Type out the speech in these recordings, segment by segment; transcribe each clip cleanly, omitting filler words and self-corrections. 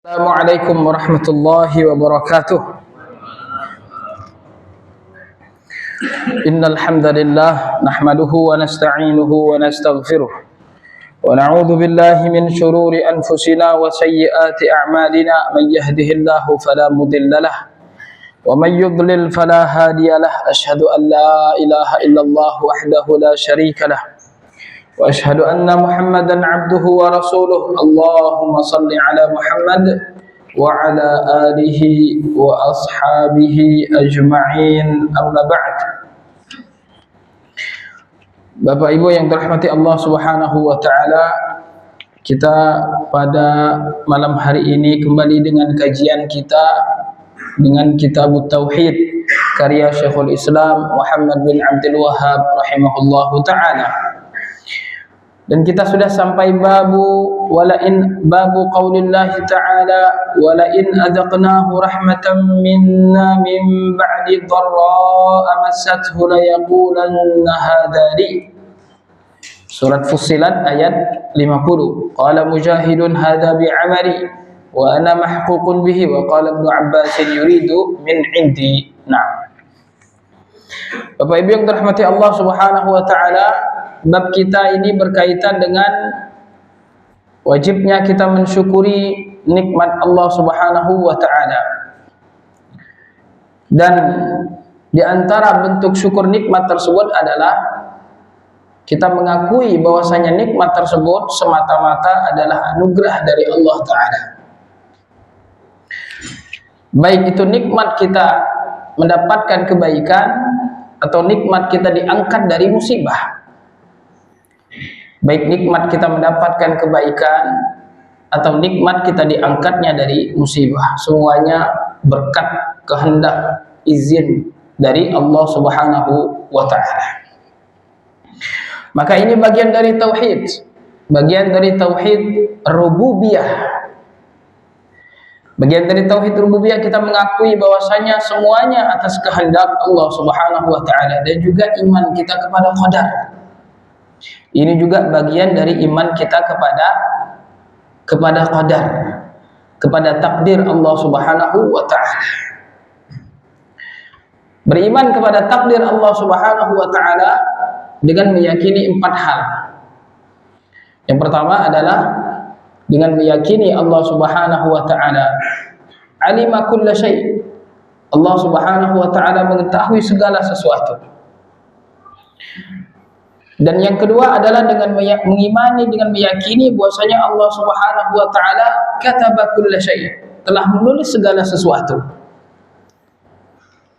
Assalamualaikum warahmatullahi wabarakatuh. Innal hamdalillah nahmaduhu wa nasta'inuhu wa nastaghfiruh wa na'udzu billahi min shururi anfusina wa sayyiati a'malina. Man yahdihillahu fala mudilla lahu wa man yudlil fala hadiya lahu. Asyhadu an la ilaha illallah wahdahu la syarika lahu wa asyhadu anna Muhammadan 'abduhu wa rasuluh. Allahumma shalli 'ala Muhammad wa 'ala alihi wa ashabihi ajma'in. Amma ba'd. Bapak Ibu yang dirahmati Allah Subhanahu wa taala, kita pada malam hari ini kembali dengan kajian kita dengan Kitab Tauhid karya Syekhul Islam Muhammad bin Abdul Wahhab rahimahullahu taala. Dan kita sudah sampai babu qaulillahi ta'ala walain adzaqnahu rahmatan minna min ba'di dharra'a massathu la yaqulanna hadza li. Surat Fussilat ayat 50. Qala Mujahidun hadza bi'amali wa ana mahququn bihi wa qala Ibnu Abbas yuridu min indi. Nah, Bapak Ibu yang dirahmati Allah Subhanahu wa taala, bab kita ini berkaitan dengan wajibnya kita mensyukuri nikmat Allah Subhanahu wa taala. Dan di antara bentuk syukur nikmat tersebut adalah kita mengakui bahwasanya nikmat tersebut semata-mata adalah anugerah dari Allah taala. Baik itu nikmat kita mendapatkan kebaikan atau nikmat kita diangkat dari musibah. Baik nikmat kita mendapatkan kebaikan atau nikmat kita diangkatnya dari musibah, semuanya berkat kehendak izin dari Allah Subhanahu wa taala. Maka ini bagian dari tauhid, bagian dari tauhid rububiyah. Bagian dari tauhid rububiyah, kita mengakui bahwasanya semuanya atas kehendak Allah Subhanahu wa taala, dan juga iman kita kepada qadar. Ini juga bagian dari iman kita kepada qadar, kepada takdir Allah Subhanahu wa taala. Beriman kepada takdir Allah Subhanahu wa taala dengan meyakini 4 hal. Yang pertama adalah dengan meyakini Allah Subhanahu wa taala alima kulla syai'. Allah Subhanahu wa taala mengetahui segala sesuatu. Dan yang kedua adalah dengan mengimani, dengan meyakini bahwasanya Allah Subhanahu wa taala kataba kulla syai', telah menulis segala sesuatu.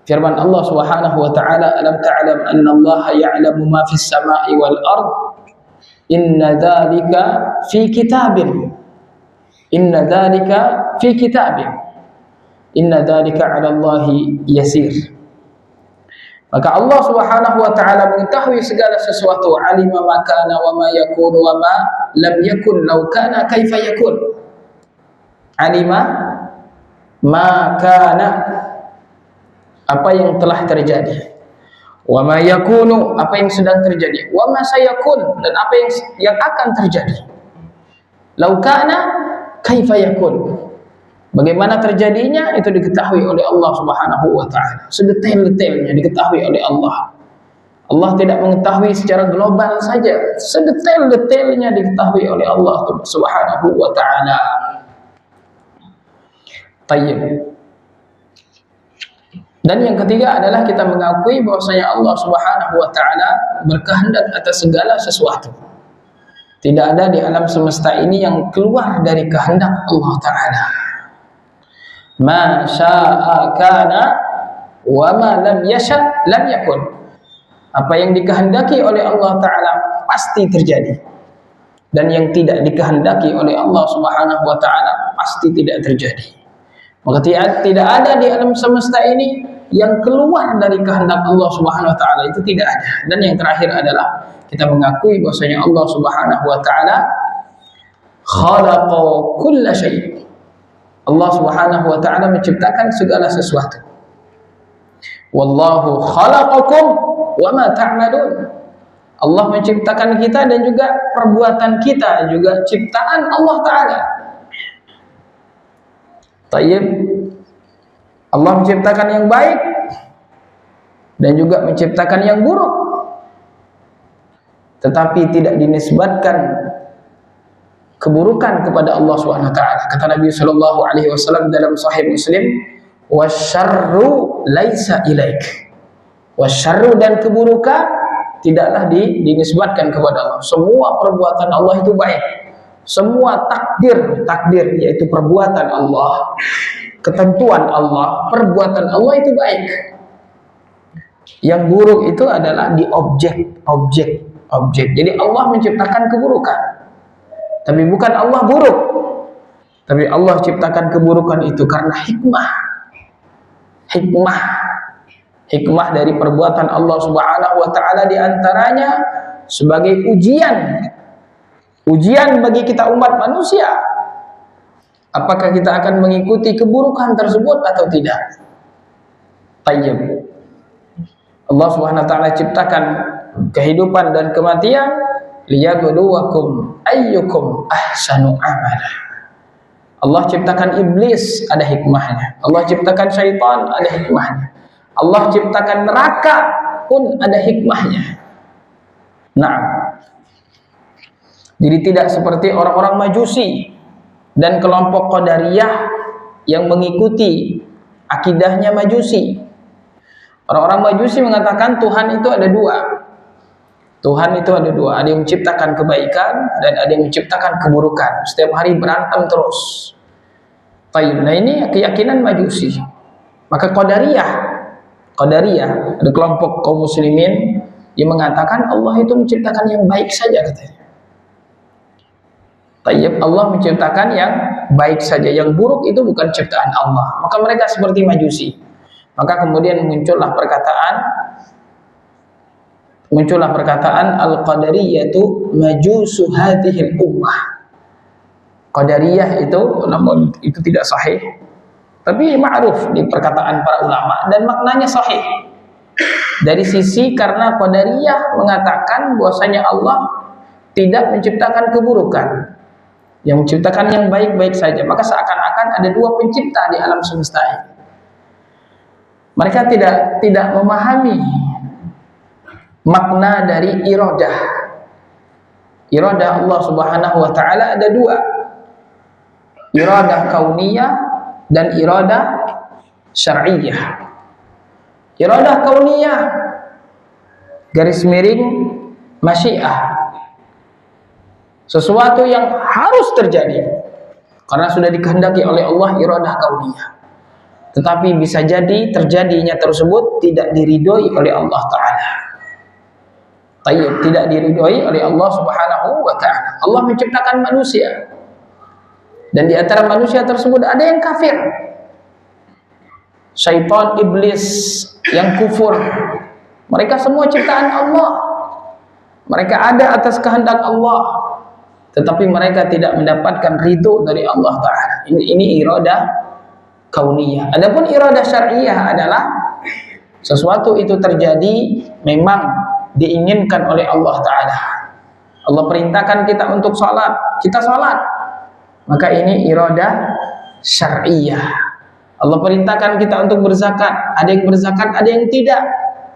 Firman Allah Subhanahu wa taala, alam ta'lam anna Allah ya'lamu ma fis sama'i wal ard, inna dzalika fi kitabin, inna dzalika fi kitabin, inna dzalika 'ala Allahi yasir. Maka Allah Subhanahu wa taala mengetahui segala sesuatu, alima ma kana wa ma yakun wa ma lam yakun, law kana kaifa yakun. Alima ma kana, apa yang telah terjadi, wa ma yakunu, apa yang sedang terjadi, wa ma sayakun, dan apa yang akan terjadi. Law kana kaifa yakun, bagaimana terjadinya itu diketahui oleh Allah Subhanahu wa taala, sedetail-detailnya diketahui oleh Allah. Allah tidak mengetahui secara global saja, sedetail-detailnya diketahui oleh Allah Subhanahu wa taala. Tayyib. Dan yang ketiga adalah kita mengakui bahwasanya Allah Subhanahu wa taala berkehendak atas segala sesuatu. Tidak ada di alam semesta ini yang keluar dari kehendak Allah taala. Ma syaa kana wa ma lam yasha lam yakun. Apa yang dikehendaki oleh Allah taala pasti terjadi, dan yang tidak dikehendaki oleh Allah Subhanahu wa taala pasti tidak terjadi. Maka tidak ada di alam semesta ini yang keluar dari kehendak Allah Subhanahu wa taala, itu tidak ada. Dan yang terakhir adalah kita mengakui bahwasanya Allah Subhanahu wa taala khalaqa kulla syai'. Allah Subhanahu wa taala menciptakan segala sesuatu. Wallahu khalaqakum wa ma ta'malun. Allah menciptakan kita dan juga perbuatan kita juga ciptaan Allah taala. Tayyib, Allah menciptakan yang baik dan juga menciptakan yang buruk, tetapi tidak dinisbatkan keburukan kepada Allah Subhanahu wa taala. Kata Nabi sallallahu alaihi wasallam dalam Sahih Muslim, "Wasyarru laisa ilaik." Wasyarru, dan keburukan tidaklah dinisbatkan kepada Allah. Semua perbuatan Allah itu baik. Semua takdir yaitu perbuatan Allah, ketentuan Allah, perbuatan Allah itu baik. Yang buruk itu adalah di objek. Jadi Allah menciptakan keburukan, tapi bukan Allah buruk. Tapi Allah ciptakan keburukan itu karena hikmah dari perbuatan Allah Subhanahu wa taala, di antaranya sebagai ujian bagi kita umat manusia. Apakah kita akan mengikuti keburukan tersebut atau tidak? Tayyib. Allah Subhanahu wa taala ciptakan kehidupan dan kematian liyabluwakum ayyukum ahsanu amala. Allah ciptakan iblis, ada hikmahnya. Allah ciptakan syaitan, ada hikmahnya. Allah ciptakan neraka pun ada hikmahnya. Nah, jadi tidak seperti orang-orang Majusi dan kelompok Qadariyah yang mengikuti akidahnya Majusi. Orang-orang Majusi mengatakan Tuhan itu ada dua. Ada yang menciptakan kebaikan dan ada yang menciptakan keburukan. Setiap hari berantem terus. Nah, ini keyakinan Majusi. Maka Qadariyah, ada kelompok kaum muslimin yang mengatakan Allah itu menciptakan yang baik saja, katanya. Tayyib, Allah menciptakan yang baik saja, yang buruk itu bukan ciptaan Allah. Maka mereka seperti Majusi. Maka kemudian muncullah perkataan al-qadariyatu majusu hadhil ummah. Qadariyah itu, namun itu tidak sahih, tapi ma'ruf di perkataan para ulama dan maknanya sahih. Dari sisi karena Qadariyah mengatakan bahwasanya Allah tidak menciptakan keburukan, yang menciptakan yang baik-baik saja. Maka seakan-akan ada dua pencipta di alam semesta ini. Mereka tidak memahami makna dari iradah. Iradah Allah Subhanahu wa taala ada dua. Iradah kauniyah dan iradah syar'iyyah. Iradah kauniyah, garis miring masyiah, sesuatu yang harus terjadi karena sudah dikehendaki oleh Allah, iradah kauniyah. Tetapi bisa jadi terjadinya tersebut tidak diridhoi oleh Allah Ta'ala. Tayyib, tidak diridhoi oleh Allah Subhanahu wa Ta'ala. Allah menciptakan manusia, dan di antara manusia tersebut ada yang kafir. Syaitan, iblis yang kufur, mereka semua ciptaan Allah. Mereka ada atas kehendak Allah, tetapi mereka tidak mendapatkan ridho dari Allah Ta'ala. Ini iradah kauniyah. Adapun iradah syar'iyyah adalah sesuatu itu terjadi memang diinginkan oleh Allah Ta'ala. Allah perintahkan kita untuk sholat, kita sholat, maka ini iradah syar'iyyah. Allah perintahkan kita untuk berzakat, ada yang berzakat, ada yang tidak.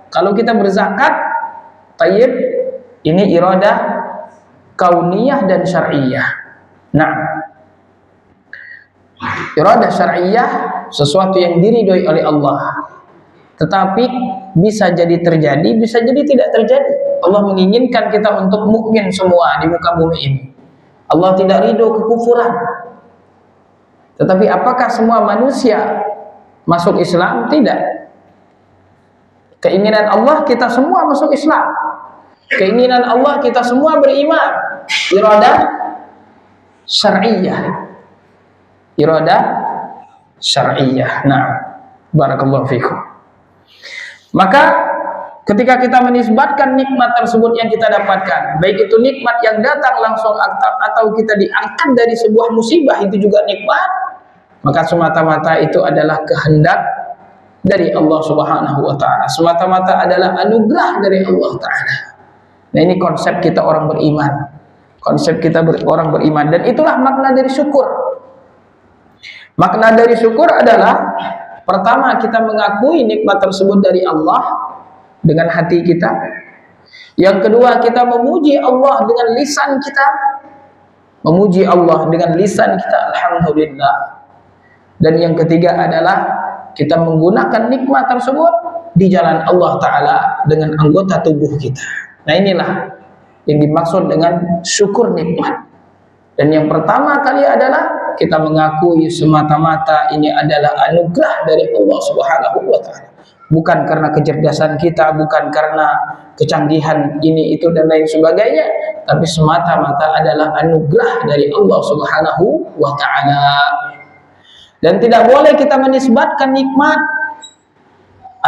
Kalau kita berzakat, tayyib, ini iradah kauniyah dan syar'iyyah. Nah, iradah syar'iyyah sesuatu yang diridhoi oleh Allah, tetapi bisa jadi terjadi, bisa jadi tidak terjadi. Allah menginginkan kita untuk mukmin semua di muka bumi ini. Allah tidak ridho kekufuran. Tetapi apakah semua manusia masuk Islam? Tidak. Keinginan Allah kita semua masuk Islam. Keinginan Allah kita semua beriman. Iradah syar'iyyah. Iradah syar'iyyah. Nah, barakallahu fikum. Maka ketika kita menisbatkan nikmat tersebut yang kita dapatkan, baik itu nikmat yang datang langsung atau kita diangkat dari sebuah musibah, itu juga nikmat, maka semata-mata itu adalah kehendak dari Allah Subhanahu wa Ta'ala, semata-mata adalah anugerah dari Allah Ta'ala. Nah, ini konsep kita orang beriman, konsep kita orang beriman, dan itulah makna dari syukur. Makna dari syukur adalah pertama, kita mengakui nikmat tersebut dari Allah dengan hati kita. Yang kedua, kita memuji Allah dengan lisan kita. Memuji Allah dengan lisan kita, alhamdulillah. Dan yang ketiga adalah kita menggunakan nikmat tersebut di jalan Allah Ta'ala dengan anggota tubuh kita. Nah, inilah yang dimaksud dengan syukur nikmat. Dan yang pertama kali adalah kita mengakui semata-mata ini adalah anugerah dari Allah Subhanahu wa Ta'ala. Bukan karena kecerdasan kita, bukan karena kecanggihan ini itu dan lain sebagainya, tapi semata-mata adalah anugerah dari Allah Subhanahu wa Ta'ala. Dan tidak boleh kita menisbatkan nikmat,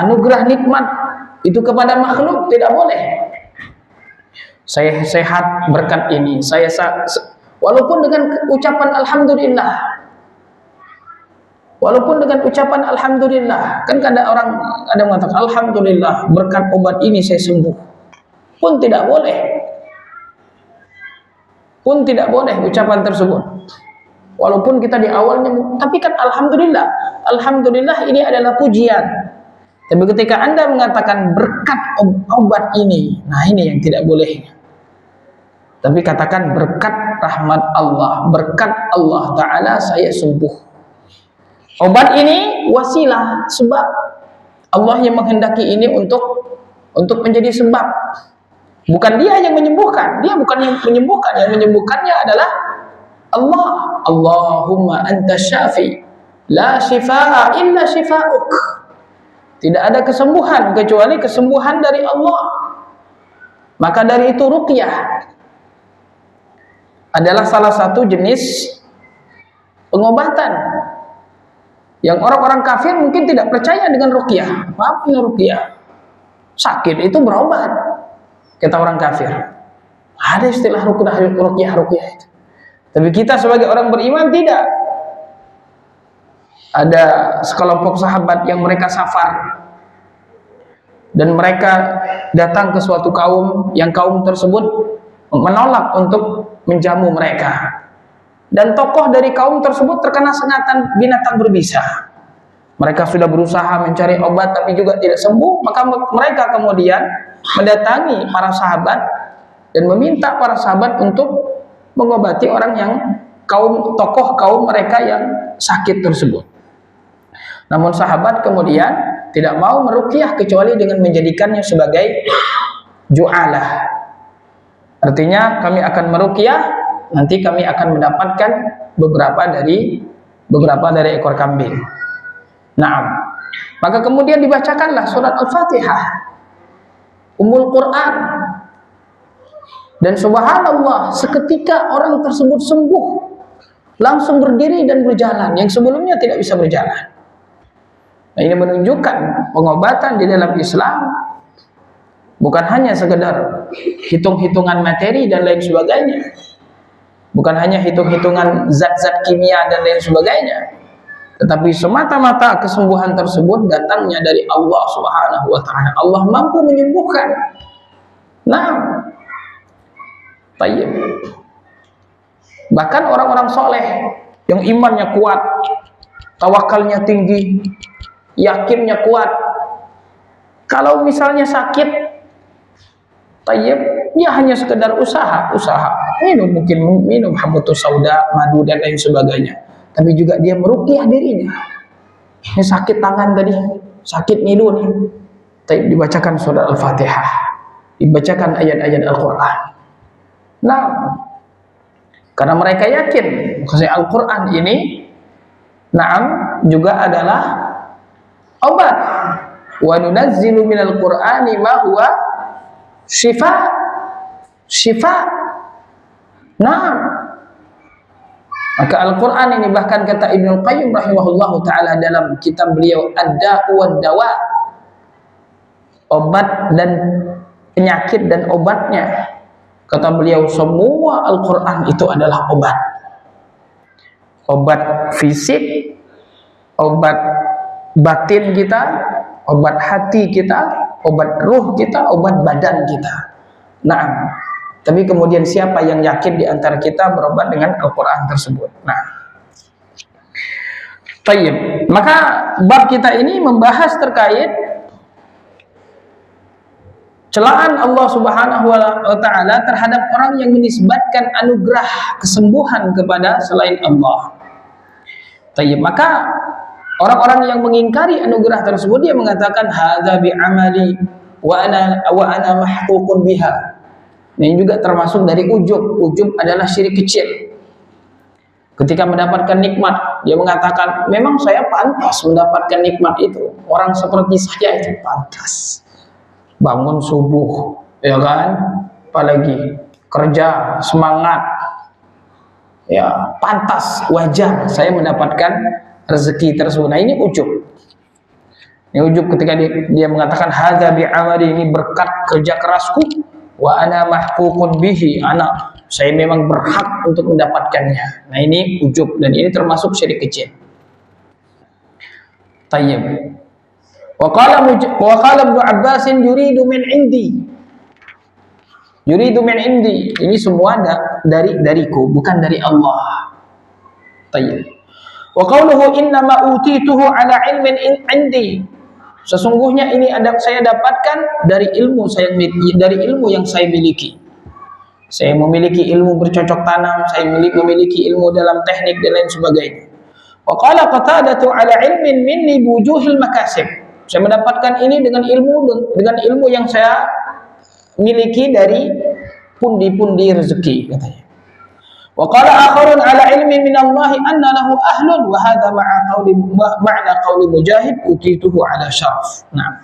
anugerah nikmat itu kepada makhluk, tidak boleh. Saya sehat berkat ini, walaupun dengan ucapan alhamdulillah, walaupun dengan ucapan alhamdulillah, kan ada orang ada mengatakan alhamdulillah berkat obat ini saya sembuh, pun tidak boleh, ucapan tersebut. Walaupun kita di awalnya, tapi kan alhamdulillah, alhamdulillah ini adalah pujian. Tapi ketika Anda mengatakan berkat obat ini, nah ini yang tidak boleh. Tapi katakan berkat rahmat Allah, berkat Allah Ta'ala saya sembuh. Obat ini wasilah, sebab Allah yang menghendaki ini untuk menjadi sebab. Bukan dia yang menyembuhkan, dia bukan yang menyembuhkan, yang menyembuhkannya adalah Allah. Allahumma anta syafi, la shifaa illa shifauk. Tidak ada kesembuhan kecuali kesembuhan dari Allah. Maka dari itu ruqyah adalah salah satu jenis pengobatan yang orang-orang kafir mungkin tidak percaya dengan ruqyah. Apa ruqyah? Sakit itu berobat, kata orang kafir. Ada istilah ruqyah itu. Tapi kita sebagai orang beriman tidak. Ada sekelompok sahabat yang mereka safar dan mereka datang ke suatu kaum yang kaum tersebut menolak untuk menjamu mereka. Dan tokoh dari kaum tersebut terkena sengatan binatang berbisa. Mereka sudah berusaha mencari obat tapi juga tidak sembuh. Maka mereka kemudian mendatangi para sahabat dan meminta para sahabat untuk mengobati orang yang tokoh kaum mereka yang sakit tersebut. Namun sahabat kemudian tidak mau meruqyah kecuali dengan menjadikannya sebagai ju'alah. Artinya kami akan meruqyah, nanti kami akan mendapatkan beberapa dari ekor kambing. Nah, maka kemudian dibacakanlah surat Al-Fatihah, Ummul Quran. Dan subhanallah, seketika orang tersebut sembuh, langsung berdiri dan berjalan yang sebelumnya tidak bisa berjalan. Nah, ini menunjukkan pengobatan di dalam Islam bukan hanya sekedar hitung-hitungan materi dan lain sebagainya, bukan hanya hitung-hitungan zat-zat kimia dan lain sebagainya, tetapi semata-mata kesembuhan tersebut datangnya dari Allah Subhanahu wa Ta'ala. Allah mampu menyembuhkan. Nah, tayyib. Bahkan orang-orang soleh yang imannya kuat, tawakalnya tinggi, yakinnya kuat, kalau misalnya sakit, tayyib, dia hanya sekedar usaha, mungkin minum habatus sauda, madu dan lain sebagainya. Tapi juga dia meruqyah dirinya. Ini sakit tangan tadi, sakit ngilu nih, tayyib, dibacakan surat Al-Fatihah, dibacakan ayat-ayat Al-Quran. Nah, karena mereka yakin bahwa Al-Quran ini juga adalah obat. Wa nunazzilu minal Qur'ani ma huwa syifa. Nah, maka Al-Quran ini bahkan kata Ibnu Qayyim rahimahullahu ta'ala dalam kitab beliau Ad-Da'u wad-Dawa, obat dan penyakit dan obatnya. Kata beliau, semua Al-Quran itu adalah obat. Obat fisik, obat batin kita, obat hati kita, obat ruh kita, obat badan kita. Nah, tapi kemudian siapa yang yakin di antara kita berobat dengan Al-Quran tersebut? Nah, Tayyib. Maka bab kita ini membahas terkait celaan Allah Subhanahu wa taala terhadap orang yang menisbatkan anugerah kesembuhan kepada selain Allah. Tayyib. Maka orang-orang yang mengingkari anugerah tersebut, dia mengatakan hadza bi amali wa ana mahququn biha. Ini juga termasuk dari ujub. Ujub adalah syirik kecil. Ketika mendapatkan nikmat, dia mengatakan memang saya pantas mendapatkan nikmat itu. Orang seperti saya itu pantas bangun subuh, ya kan? Apalagi kerja semangat, ya pantas, wajar saya mendapatkan rezeki tersebut. Nah, ini ujub. Ini ujub ketika dia mengatakan hadza bi amali, ini berkat kerja kerasku, wa ana mahququn bihi, saya memang berhak untuk mendapatkannya. Nah, ini ujub, dan ini termasuk syirik kecil. Tayyib. Wa qala Ibnu Abbas yuridu min indi. Yuridu min indi. Ini semua dariku, bukan dari Allah. Tayyib. Wa qawluhu innama utituhu ala ilmin indi. Sesungguhnya ini saya dapatkan dari ilmu yang saya miliki. Saya memiliki ilmu bercocok tanam, saya memiliki ilmu dalam teknik dan lain sebagainya. Wa qala Qatadatu ala ilmin minni bujuhil makasib. Saya mendapatkan ini dengan ilmu yang saya miliki dari pundi-pundi rezeki, katanya. Wa qala akharun ala ilmin min Allah anna lahu ahlun wa hadha ma'na qawli Mujahid utituhu ala syaraf. Nah,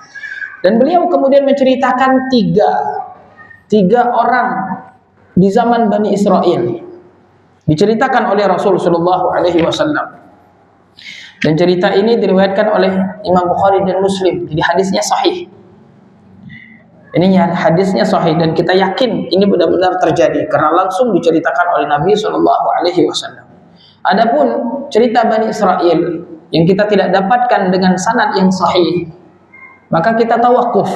dan beliau kemudian menceritakan tiga orang di zaman Bani Israel, diceritakan oleh Rasul sallallahu alaihi wasallam. Dan cerita ini diriwayatkan oleh Imam Bukhari dan Muslim. Jadi hadisnya sahih. Ini hadisnya sahih dan kita yakin ini benar-benar terjadi karena langsung diceritakan oleh Nabi sallallahu alaihi wasallam. Adapun cerita Bani Israel yang kita tidak dapatkan dengan sanad yang sahih, maka kita tawakuf,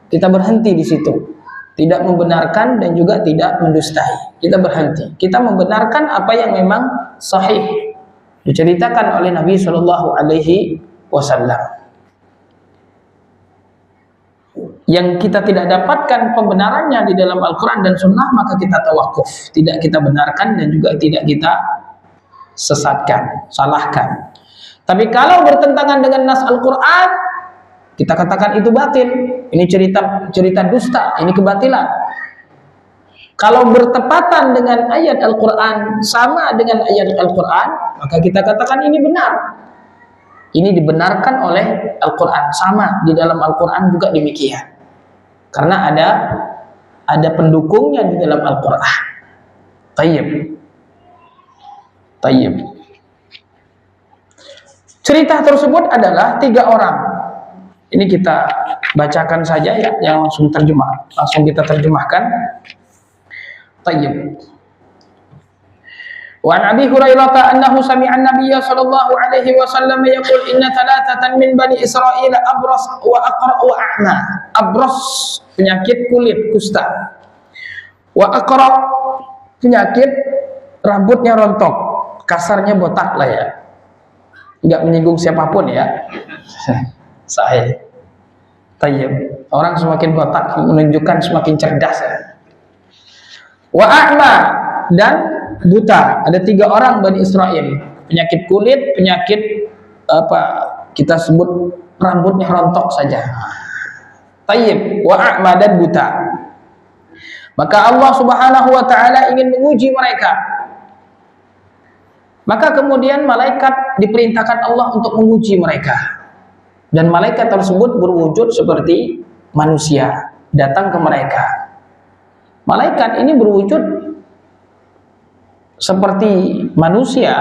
kita berhenti di situ. Tidak membenarkan dan juga tidak mendustai. Kita berhenti. Kita membenarkan apa yang memang sahih diceritakan oleh Nabi Shallallahu Alaihi Wasallam. Yang kita tidak dapatkan pembenarannya di dalam Al-Quran dan Sunnah, maka kita tawakuf. Tidak kita benarkan dan juga tidak kita sesatkan, salahkan. Tapi kalau bertentangan dengan nas Al-Quran, kita katakan itu batil. Ini cerita dusta, ini kebatilan. Kalau bertepatan dengan ayat Al-Quran, sama dengan ayat Al-Quran, maka kita katakan ini benar. Ini dibenarkan oleh Al-Quran. Sama di dalam Al-Quran juga demikian. Karena ada pendukungnya di dalam Al-Quran. Tayyib. Tayyib. Cerita tersebut adalah 3 orang. Ini kita bacakan saja ya, yang langsung kita terjemahkan. Tayyib. Wa an Abi Hurairah annahu sami'a an-nabiyya sallallahu alaihi wasallam yaqul inna thalathatan min bani Israil abras wa aqra wa a'ma. Abras penyakit kulit kusta. Wa aqra penyakit rambutnya rontok, kasarnya botak lah ya. Enggak menyinggung siapapun ya. Sahih. Tayyib. Orang semakin botak menunjukkan semakin cerdas ya. Wa a'ma dan buta. Ada 3 orang Bani Israel. Penyakit kulit, penyakit apa kita sebut rambutnya rontok saja. Tayyib. Wa a'ma dan buta. Maka Allah Subhanahu wa taala ingin menguji mereka. Maka kemudian malaikat diperintahkan Allah untuk menguji mereka. Dan malaikat tersebut berwujud seperti manusia, datang ke mereka. Malaikat ini berwujud seperti manusia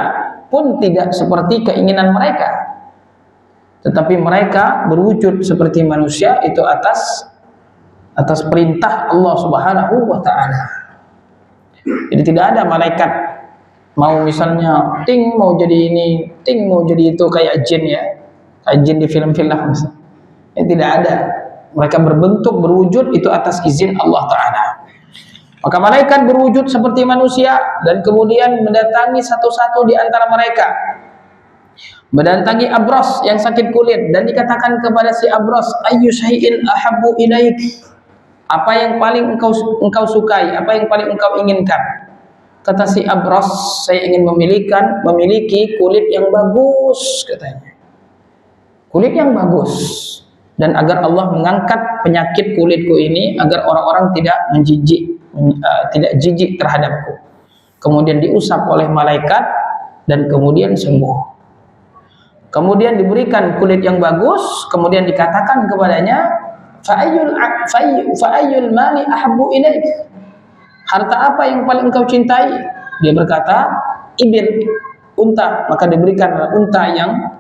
pun tidak seperti keinginan mereka. Tetapi mereka berwujud seperti manusia itu atas perintah Allah Subhanahu wa taala. Jadi tidak ada malaikat mau misalnya ting mau jadi ini, ting mau jadi itu kayak jin ya. Kayak jin di film-film misalnya. Tidak ada. Mereka berbentuk berwujud itu atas izin Allah taala. Maka malaikat berwujud seperti manusia dan kemudian mendatangi satu-satu di antara mereka. mendatangi abros yang sakit kulit dan dikatakan kepada si abros, ayyu syai'in ahabbu ilaik, apa yang paling engkau sukai, apa yang paling engkau inginkan? Kata si abros, saya ingin memiliki kulit yang bagus, katanya, kulit yang bagus, dan agar Allah mengangkat penyakit kulitku ini agar orang-orang tidak jijik terhadapku. Kemudian diusap oleh malaikat dan kemudian sembuh. Kemudian diberikan kulit yang bagus, kemudian dikatakan kepadanya, fa'ayyul mali ahabbu ilaik, harta apa yang paling engkau cintai? Dia berkata, ibil, unta. Maka diberikan unta yang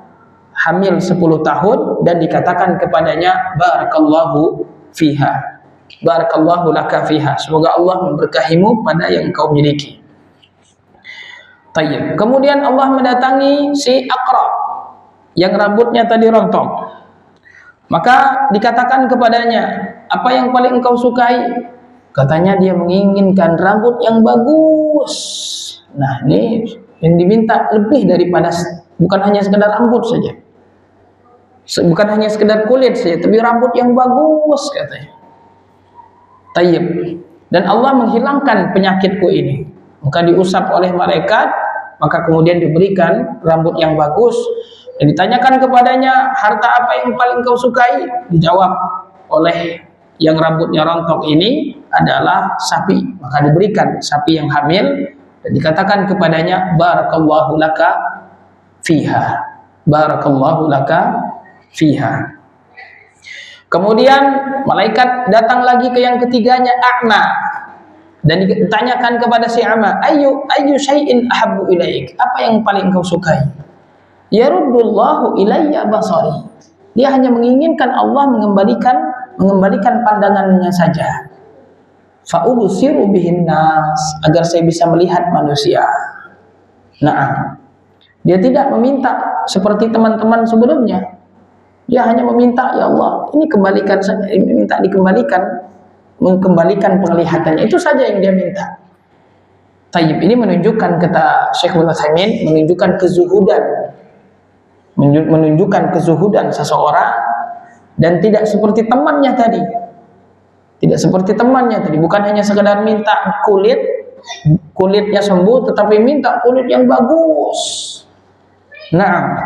hamil 10 tahun dan dikatakan kepadanya, barakallahu fiha, barakallahu laka fiha, semoga Allah memberkahimu pada yang engkau miliki. Tayyib. Kemudian Allah mendatangi si Aqra yang rambutnya tadi rontok. Maka dikatakan kepadanya, apa yang paling engkau sukai? Katanya dia menginginkan rambut yang bagus. Nah, ini yang diminta lebih daripada, bukan hanya sekedar rambut saja, bukan hanya sekedar kulit saja, tapi rambut yang bagus, katanya. Tayyib. Dan Allah menghilangkan penyakitku ini. Maka diusap oleh malaikat, maka kemudian diberikan rambut yang bagus. Dan ditanyakan kepadanya, harta apa yang paling kau sukai? Dijawab oleh yang rambutnya rontok ini adalah sapi. Maka diberikan sapi yang hamil dan dikatakan kepadanya, barakallahu laka fiha, barakallahu laka fiha. Kemudian malaikat datang lagi ke yang ketiganya, A'ma, dan ditanyakan kepada si A'ma, ayyu syai'in ahabbu ilaik, apa yang paling kau sukai? Yaruddullahu ilayya basari, dia hanya menginginkan Allah mengembalikan pandangannya saja. Fa'ubsiru bihin nas, agar saya bisa melihat manusia. Nah, dia tidak meminta seperti teman-teman sebelumnya. Dia hanya meminta, ya Allah, ini kembalikan saja, minta mengembalikan penglihatannya, itu saja yang dia minta. Tayyib. Ini menunjukkan, kata Syekh Ibnu Utsaimin, menunjukkan kezuhudan seseorang, dan tidak seperti temannya tadi. Tidak seperti temannya tadi, bukan hanya sekedar minta kulitnya sembuh, tetapi minta kulit yang bagus. Nah,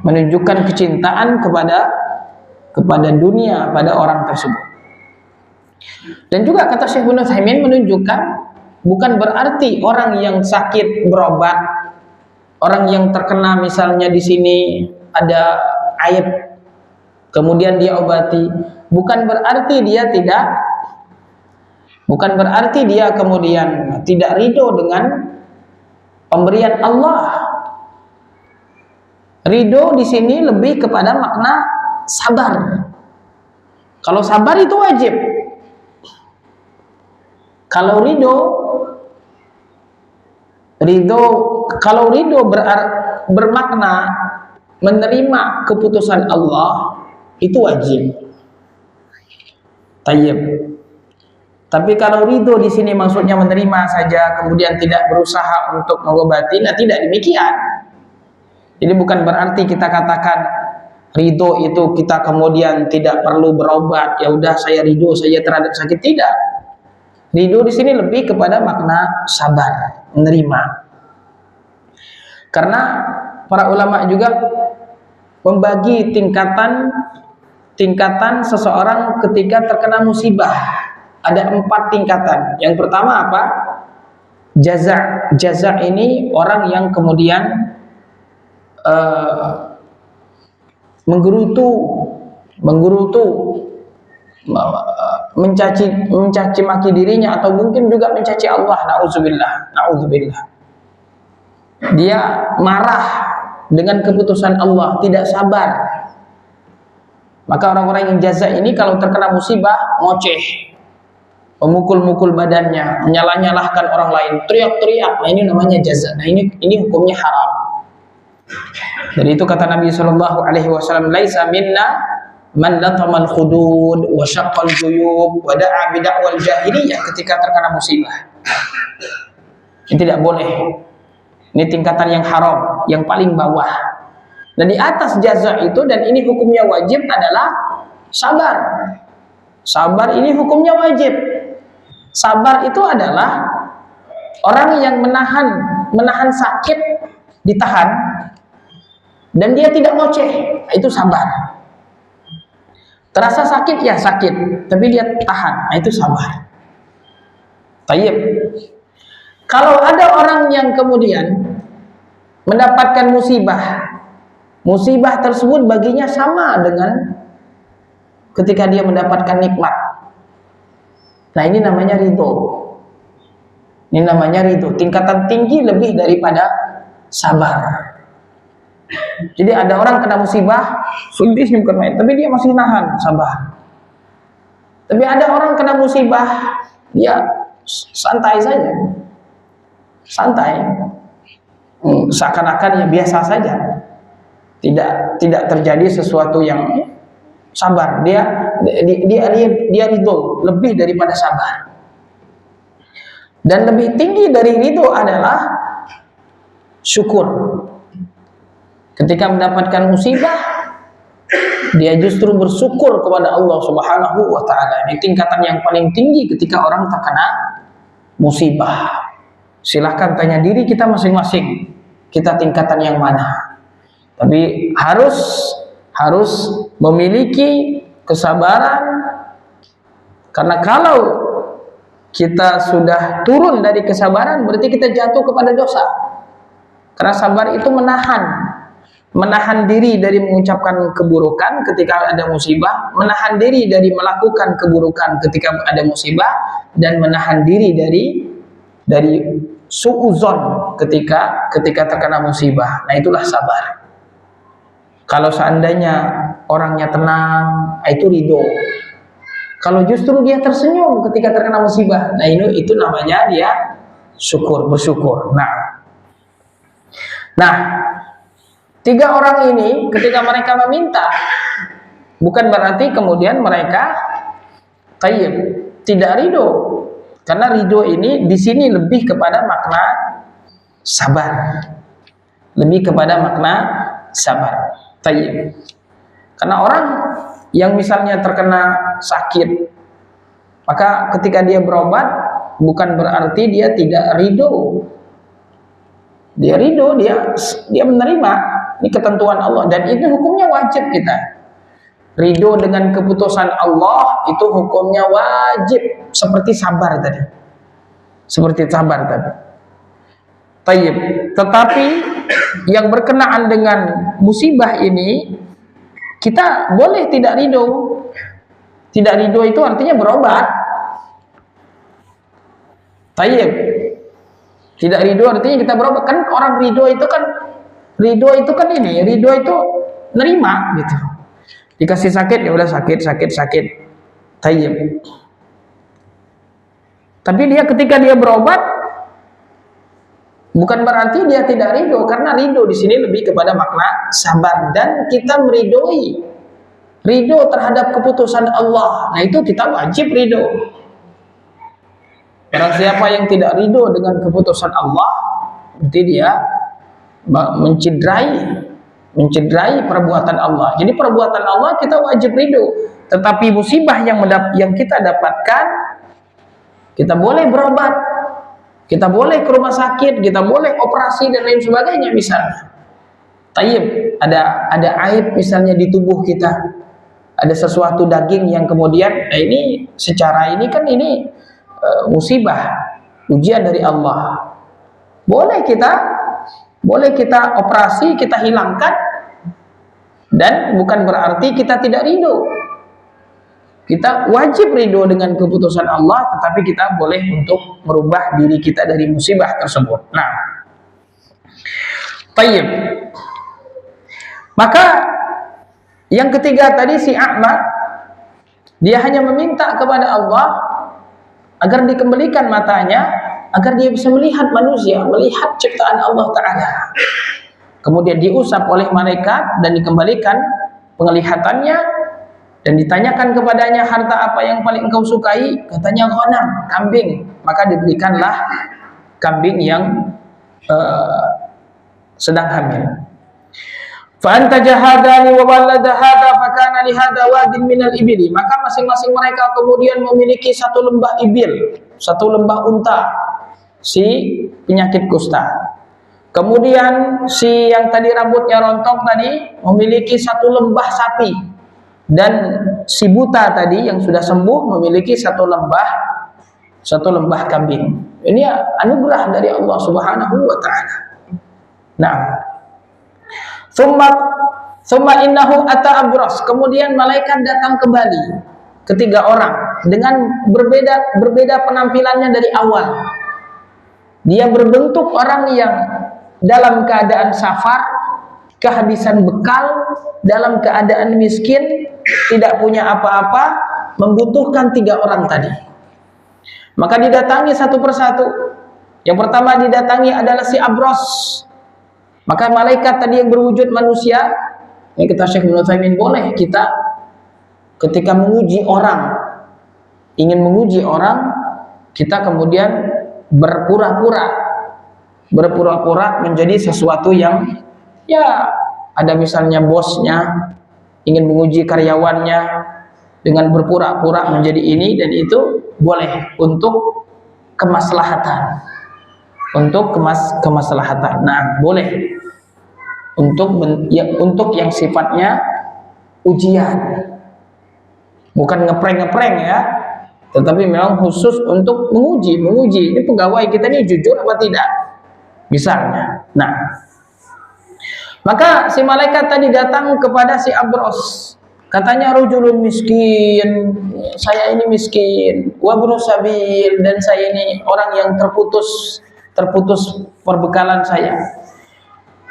menunjukkan kecintaan kepada dunia, pada orang tersebut. Dan juga kata Syekh Ibnu Utsaimin menunjukkan, bukan berarti orang yang sakit berobat, orang yang terkena misalnya di sini ada aib, kemudian dia obati, bukan berarti dia kemudian tidak ridho dengan pemberian Allah. Ridho di sini lebih kepada makna sabar. Kalau sabar itu wajib. Kalau ridho bermakna menerima keputusan Allah, itu wajib. Tayyib. Tapi kalau ridho di sini maksudnya menerima saja, kemudian tidak berusaha untuk mengobati, nah tidak demikian. Jadi bukan berarti kita katakan ridho itu kita kemudian tidak perlu berobat, ya udah saya ridho saja terhadap sakit, tidak. Ridho di sini lebih kepada makna sabar, menerima. Karena para ulama juga membagi tingkatan seseorang ketika terkena musibah. Ada 4 tingkatan. Yang pertama apa? Jaza. Jaza ini orang yang kemudian menggerutu, mencaci maki dirinya, atau mungkin juga mencaci Allah. Nauzubillah. Dia marah dengan keputusan Allah, tidak sabar. Maka orang-orang yang jaza ini kalau terkena musibah ngoceh, memukul-mukul badannya, menyalah-nyalahkan orang lain, teriak-teriak. Nah, ini namanya jaza. Nah, ini hukumnya haram. Dari itu kata Nabi sallallahu alaihi wasallam, laisa minna man latamal khudud wa syaqqal juyub wa da'a bid'awal jahiliyah, ketika terkena musibah. Ini tidak boleh. Ini tingkatan yang haram, yang paling bawah. Nah, di atas jaza itu, dan ini hukumnya wajib, adalah sabar. Sabar ini hukumnya wajib. Sabar itu adalah orang yang menahan sakit, ditahan, dan dia tidak ngoceh, itu sabar. Terasa sakit, ya sakit, tapi dia tahan, nah itu sabar. Tayyib. Kalau ada orang yang kemudian mendapatkan musibah, musibah tersebut baginya sama dengan ketika dia mendapatkan nikmat. Nah, ini namanya ridho. Ini namanya ridho. Tingkatan tinggi lebih daripada sabar. Jadi ada orang kena musibah, sedih bukan main, tapi dia masih nahan, sabar. Tapi ada orang kena musibah, dia santai saja, santai, seakan-akan ya biasa saja, tidak terjadi sesuatu yang sabar. Dia ridho lebih daripada sabar. Dan lebih tinggi dari ridho adalah syukur. Ketika mendapatkan musibah, dia justru bersyukur kepada Allah Subhanahu wa ta'ala. Ini tingkatan yang paling tinggi ketika orang terkena musibah. Silahkan tanya diri kita masing-masing, kita tingkatan yang mana. Tapi harus memiliki kesabaran, karena kalau kita sudah turun dari kesabaran, berarti kita jatuh kepada dosa. Karena sabar itu menahan diri dari mengucapkan keburukan ketika ada musibah, menahan diri dari melakukan keburukan ketika ada musibah, dan menahan diri dari suuzon ketika terkena musibah. Nah, itulah sabar. Kalau seandainya orangnya tenang, itu ridho. Kalau justru dia tersenyum ketika terkena musibah, nah itu namanya dia bersyukur. Nah, tiga orang ini ketika mereka meminta, bukan berarti kemudian mereka tayyib, tidak ridho. Karena ridho ini di sini lebih kepada makna sabar. Lebih kepada makna sabar. Tayyib. Karena orang yang misalnya terkena sakit, maka ketika dia berobat, bukan berarti dia tidak ridho. Dia ridho, dia menerima. Ini ketentuan Allah, dan itu hukumnya wajib kita. Ridho dengan keputusan Allah itu hukumnya wajib, seperti sabar tadi. Tayyib. Tetapi yang berkenaan dengan musibah ini, kita boleh tidak ridho. Tidak ridho itu artinya berobat. Tayyib. Tidak ridho artinya kita berobat. Kan orang ridho itu kan ridho itu nerima gitu. Dikasih sakit, ya udah sakit. Tayyib. Tapi dia ketika dia berobat, bukan berarti dia tidak ridho, karena ridho di sini lebih kepada makna sabar, dan kita ridho terhadap keputusan Allah. Nah, itu kita wajib ridho. Barang siapa yang tidak ridho dengan keputusan Allah, berarti dia mencederai perbuatan Allah. Jadi perbuatan Allah kita wajib ridho. Tetapi musibah yang kita dapatkan, kita boleh berobat, kita boleh ke rumah sakit, kita boleh operasi dan lain sebagainya misalnya. Tayyib, ada aib misalnya di tubuh kita, ada sesuatu daging yang kemudian, ini secara ini kan ini musibah, ujian dari Allah. Boleh kita operasi, kita hilangkan, dan bukan berarti kita tidak ridho. Kita wajib ridho dengan keputusan Allah, tetapi kita boleh untuk merubah diri kita dari musibah tersebut. Nah, tayyib. Maka yang ketiga tadi, si a'ma, dia hanya meminta kepada Allah agar dikembalikan matanya, agar dia bisa melihat manusia, melihat ciptaan Allah Ta'ala. Kemudian diusap oleh malaikat dan dikembalikan penglihatannya, dan ditanyakan kepadanya, harta apa yang paling engkau sukai? Katanya ghanam, kambing. Maka diberikanlah kambing yang sedang hamil. Fa antaja hadani wa walada hadha fa kana li hadha wadin minal ibili. Maka masing-masing mereka kemudian memiliki satu lembah ibil, satu lembah unta, si penyakit kusta. Kemudian si yang tadi rambutnya rontok tadi memiliki satu lembah sapi, dan si buta tadi yang sudah sembuh memiliki satu lembah kambing. Ini anugerah dari Allah Subhanahu wa taala. Nah, Summa innahu ata abras. Kemudian malaikat datang kembali ketiga orang dengan berbeda penampilannya dari awal. Dia berbentuk orang yang dalam keadaan safar, kehabisan bekal, dalam keadaan miskin, tidak punya apa-apa, membutuhkan tiga orang tadi. Maka didatangi satu persatu. Yang pertama didatangi adalah si abros. Maka malaikat tadi yang berwujud manusia, ini kata Syekh Ibnu Utsaimin, boleh kita ketika menguji orang, ingin menguji orang, kita kemudian berpura-pura menjadi sesuatu yang ya ada, misalnya bosnya ingin menguji karyawannya dengan berpura-pura menjadi ini dan itu, boleh untuk kemaslahatan. Nah, boleh untuk yang sifatnya ujian, bukan ngeprank ya, tetapi memang khusus untuk menguji ini pegawai kita ini jujur apa tidak, misalnya. Nah, maka si malaikat tadi datang kepada si abros, katanya rujulun miskin, saya ini miskin, wa ibnu sabil, dan saya ini orang yang terputus perbekalan saya.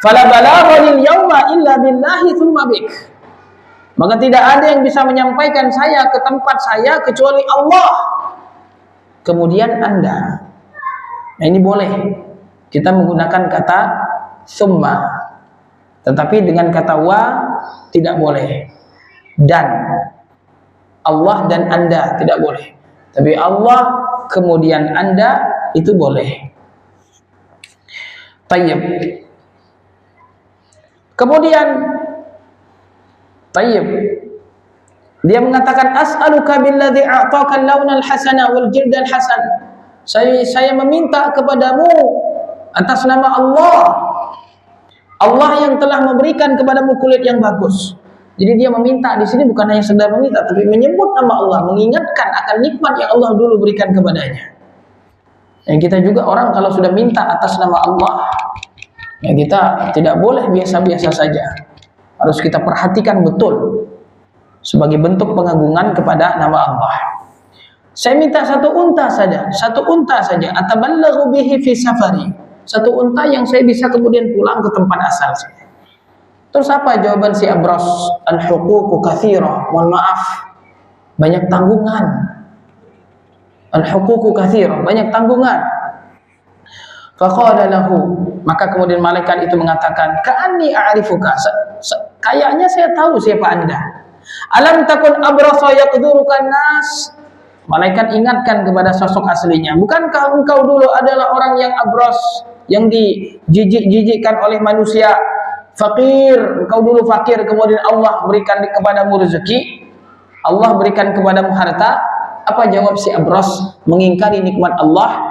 Fala balaghani al-yawma illa billahi tsumma bik. Maka tidak ada yang bisa menyampaikan saya ke tempat saya kecuali Allah, kemudian Anda. Nah, ini boleh kita menggunakan kata summa, tetapi dengan kata wa tidak boleh. Dan Allah dan Anda tidak boleh, tapi Allah kemudian Anda itu boleh. Tayyib. Kemudian tayyib, dia mengatakan as'aluka billadzi a'taka al-lawnal hasana wal jildal hasan. Saya meminta kepadamu atas nama Allah yang telah memberikan kepadamu kulit yang bagus. Jadi dia meminta di sini bukan hanya sekedar meminta, tapi menyebut nama Allah, mengingatkan akan nikmat yang Allah dulu berikan kepadanya. Dan kita juga orang kalau sudah minta atas nama Allah, ya kita tidak boleh biasa-biasa saja. Harus kita perhatikan betul sebagai bentuk pengagungan kepada nama Allah. Saya minta satu unta saja, atabalaghu bihi fi safari. Satu unta yang saya bisa kemudian pulang ke tempat asal saya. Terus apa jawaban si abros? Al-huququ katsirah. Mohon maaf, banyak tanggungan. Al-huququ katsirah, banyak tanggungan. Faqala lahu, maka kemudian malaikat itu mengatakan, ka'anni a'rifuka, kayaknya saya tahu siapa Anda. Alam takun abrasa yaqdurukan nas. Malaikat ingatkan kepada sosok aslinya, bukankah engkau dulu adalah orang yang abros, yang dijijik-jijikkan oleh manusia, fakir, engkau dulu fakir, kemudian Allah berikan kepadamu rezeki, Allah berikan kepadamu harta. Apa jawab si abros mengingkari nikmat Allah?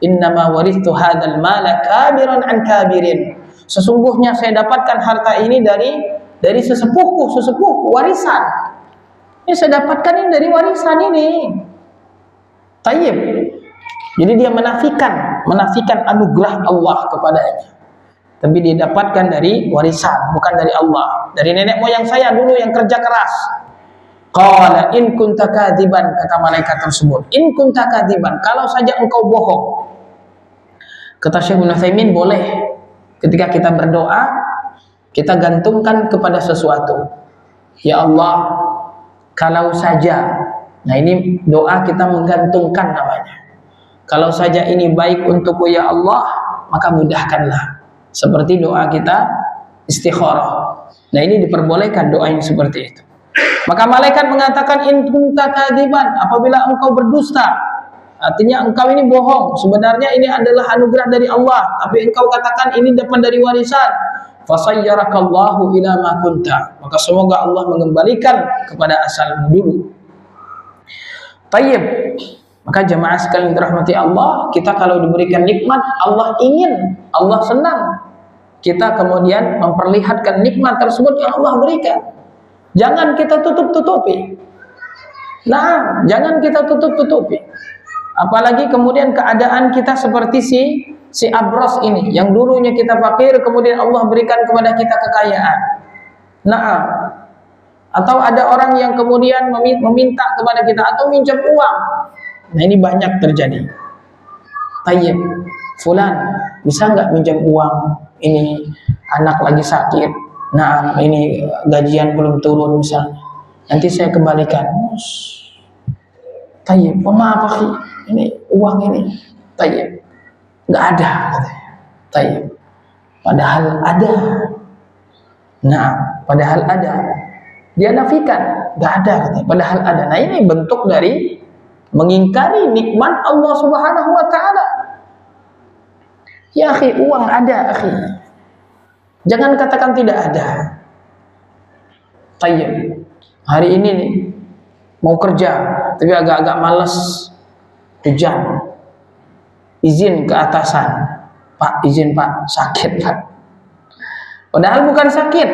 Innama warithu hadzal mala kabiran an kabirin. Sesungguhnya saya dapatkan harta ini dari sesepuhku, warisan. Ini saya dapatkan ini dari warisan ini. Tayyib. Jadi dia menafikan anugerah Allah kepadanya. Tapi dia dapatkan dari warisan, bukan dari Allah. Dari nenek moyang saya dulu yang kerja keras. Qala in kunta kadziban, kata malaikat tersebut. In kunta kadziban, kalau saja engkau bohong. Kata Syekh Ibnu Utsaimin, boleh ketika kita berdoa kita gantungkan kepada sesuatu. Ya Allah, kalau saja. Nah, ini doa kita menggantungkan namanya. Kalau saja ini baik untukku ya Allah, maka mudahkanlah. Seperti doa kita istikharah. Nah, ini diperbolehkan doa yang seperti itu. Maka malaikat mengatakan in kunta kadziban, apabila engkau berdusta, artinya engkau ini bohong, sebenarnya ini adalah anugerah dari Allah, tapi engkau katakan ini dapat dari warisan. fasayyarakallahu ila ma kunta, maka semoga Allah mengembalikan kepada asalmu dulu. Tayyib. Maka jemaah sekalian dirahmati Allah, kita kalau diberikan nikmat, Allah ingin, Allah senang kita kemudian memperlihatkan nikmat tersebut yang Allah berikan. Jangan kita tutup-tutupi. Nah, jangan kita tutup-tutupi. Apalagi kemudian keadaan kita seperti si Abros ini, yang dulunya kita fakir, kemudian Allah berikan kepada kita kekayaan. Nah, atau ada orang yang kemudian meminta kepada kita atau minjam uang. Nah, ini banyak terjadi. Tayyib, fulan bisa nggak minjam uang? Ini anak lagi sakit. Nah, ini gajian belum turun misalnya. Nanti saya kembalikan. Tayyib, oh maaf akhi, ini uang ini. Tayyib, nggak ada. Tayyib, padahal ada. Nah, padahal ada. Dia nafikan, nggak ada katanya. Padahal ada. Nah, ini bentuk dari mengingkari nikmat Allah Subhanahu wa taala. Ya akhi, uang ada akhi. Jangan katakan tidak ada. Tayyib. Hari ini nih mau kerja tapi agak-agak malas. Hujan. Izin ke atasan. Pak, izin Pak, sakit Pak. Padahal bukan sakit.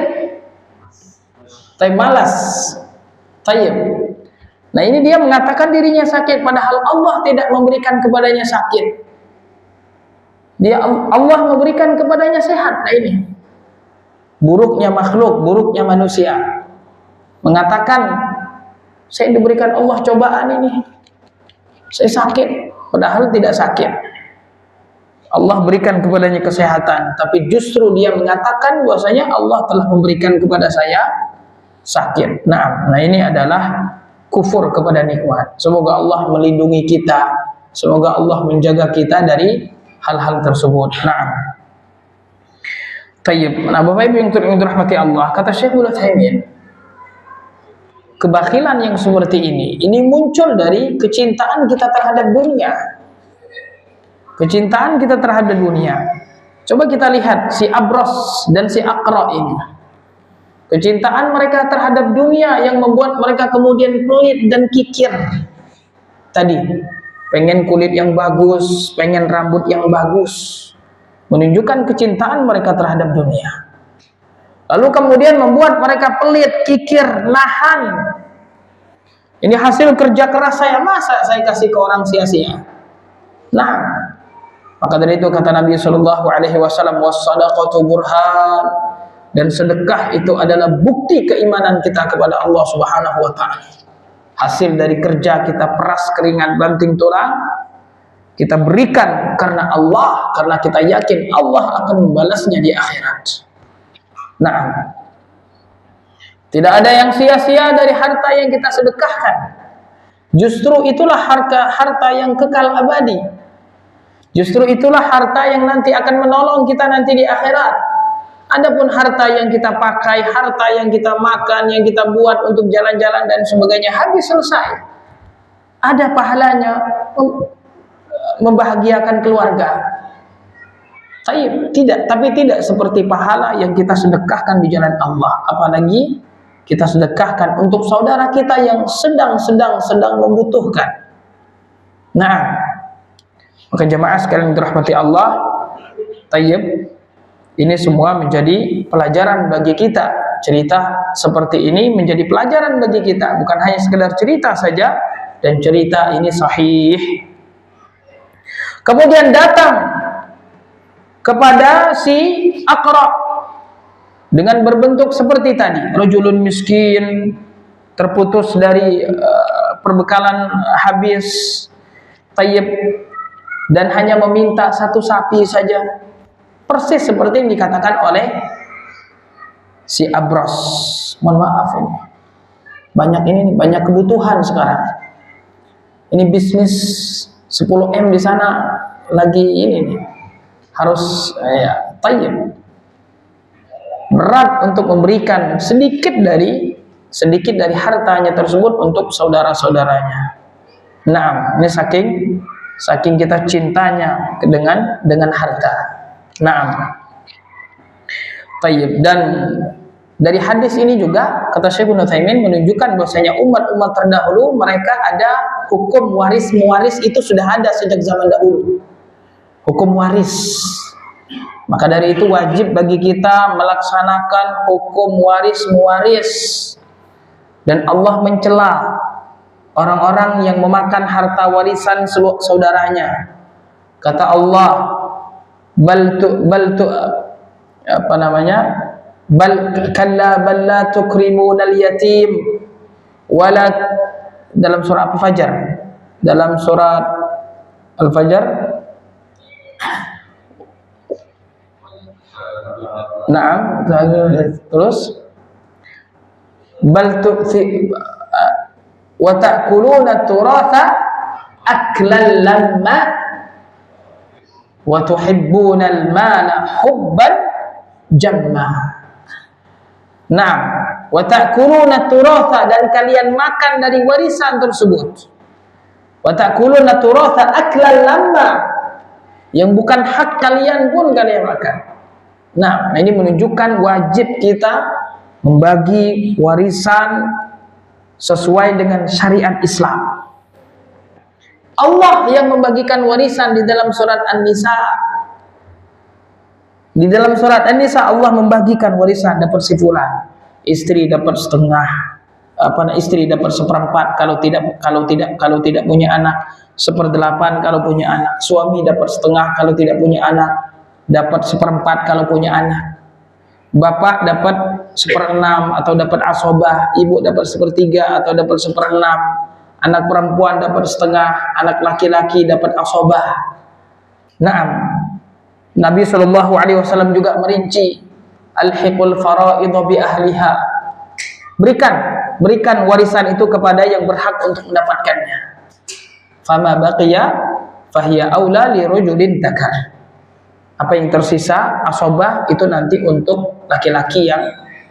Tapi malas. Tayyib. Nah, ini dia mengatakan dirinya sakit, padahal Allah tidak memberikan kepadanya sakit. Allah memberikan kepadanya sehat. Nah, ini buruknya makhluk, buruknya manusia. Mengatakan, saya diberikan Allah cobaan ini, saya sakit, padahal tidak sakit. Allah berikan kepadanya kesehatan, tapi justru dia mengatakan bahwasanya Allah telah memberikan kepada saya sakit. Nah, ini adalah kufur kepada nikmat. Semoga Allah melindungi kita, semoga Allah menjaga kita dari hal-hal tersebut. Naam. Tayyib. Nah, Bapak Ibu yang dirahmati Allah, kata Syekhul Utsaimin, kebakhilan yang seperti ini muncul dari kecintaan kita terhadap dunia. Kecintaan kita terhadap dunia. Coba kita lihat si Abros dan si Aqra ini. Kecintaan mereka terhadap dunia yang membuat mereka kemudian pelit dan kikir. Tadi, pengen kulit yang bagus, pengen rambut yang bagus, menunjukkan kecintaan mereka terhadap dunia. Lalu kemudian membuat mereka pelit, kikir, nahan. Ini hasil kerja keras saya, masa saya kasih ke orang sia-sia? Nah, maka dari itu kata Nabi Shallallahu Alaihi Wasallam, was-sadaqatu burhan. Dan sedekah itu adalah bukti keimanan kita kepada Allah Subhanahu wa taala. Hasil dari kerja kita, peras keringat banting tulang, kita berikan karena Allah, karena kita yakin Allah akan membalasnya di akhirat. Nah, tidak ada yang sia-sia dari harta yang kita sedekahkan. Justru itulah harta yang kekal abadi. Justru itulah harta yang nanti akan menolong kita nanti di akhirat. Adapun harta yang kita pakai, harta yang kita makan, yang kita buat untuk jalan-jalan dan sebagainya, habis selesai. Ada pahalanya membahagiakan keluarga. Tapi tidak seperti pahala yang kita sedekahkan di jalan Allah. Apalagi kita sedekahkan untuk saudara kita yang sedang membutuhkan. Nah, maka jemaah sekalian dirahmati Allah, tayyib. Ini semua menjadi pelajaran bagi kita. Cerita seperti ini menjadi pelajaran bagi kita, bukan hanya sekedar cerita saja, dan cerita ini sahih. Kemudian datang kepada si Aqra dengan berbentuk seperti tadi, rajulun miskin, terputus dari perbekalan habis, tayyib, dan hanya meminta satu sapi saja. Persis seperti yang dikatakan oleh si Abros. Mohon maaf ini. Banyak kebutuhan sekarang. Ini bisnis 10M di sana lagi ini nih. Harus tayyib. Berat untuk memberikan sedikit dari hartanya tersebut untuk saudara-saudaranya. Nah, ini saking kita cintanya dengan harta. Nah, Tayyib. Dan dari hadis ini juga kata Syekh Ibnu Utsaimin menunjukkan bahwasanya umat-umat terdahulu mereka ada hukum waris mewaris, itu sudah ada sejak zaman dahulu. Hukum waris. Maka dari itu wajib bagi kita melaksanakan hukum waris mewaris. Dan Allah mencela orang-orang yang memakan harta warisan saudaranya. Kata Allah, bal la tukrimunal yatim wala, dalam surah Al-Fajr, dalam surat Al-Fajr, Naam, terus bal tu'thi wa ta'kuluna turatha aklan lamma wa tuhibbuna al-mala hubban jamma. Naam, wa ta'kuluna turatha, dan kalian makan dari warisan tersebut. Wa ta'kuluna turatha aklan lamma, yang bukan hak kalian pun kalian makan. Nah, ini menunjukkan wajib kita membagi warisan sesuai dengan syariat Islam. Allah yang membagikan warisan di dalam surat An-Nisa. Di dalam surat An-Nisa Allah membagikan warisan, dapat sefulan, istri dapat setengah, istri dapat seperempat kalau tidak punya anak, seperdelapan kalau punya anak, suami dapat setengah kalau tidak punya anak, dapat seperempat kalau punya anak, bapak dapat seperenam atau dapat asobah, ibu dapat sepertiga atau dapat seperenam, anak perempuan dapat setengah, anak laki-laki dapat asobah. Naam, Nabi SAW juga merinci, alhiqul faraidha bi ahliha, berikan warisan itu kepada yang berhak untuk mendapatkannya. Fama baqiya fahiya aula li rajulin dzakar. Apa yang tersisa asobah itu nanti untuk laki-laki yang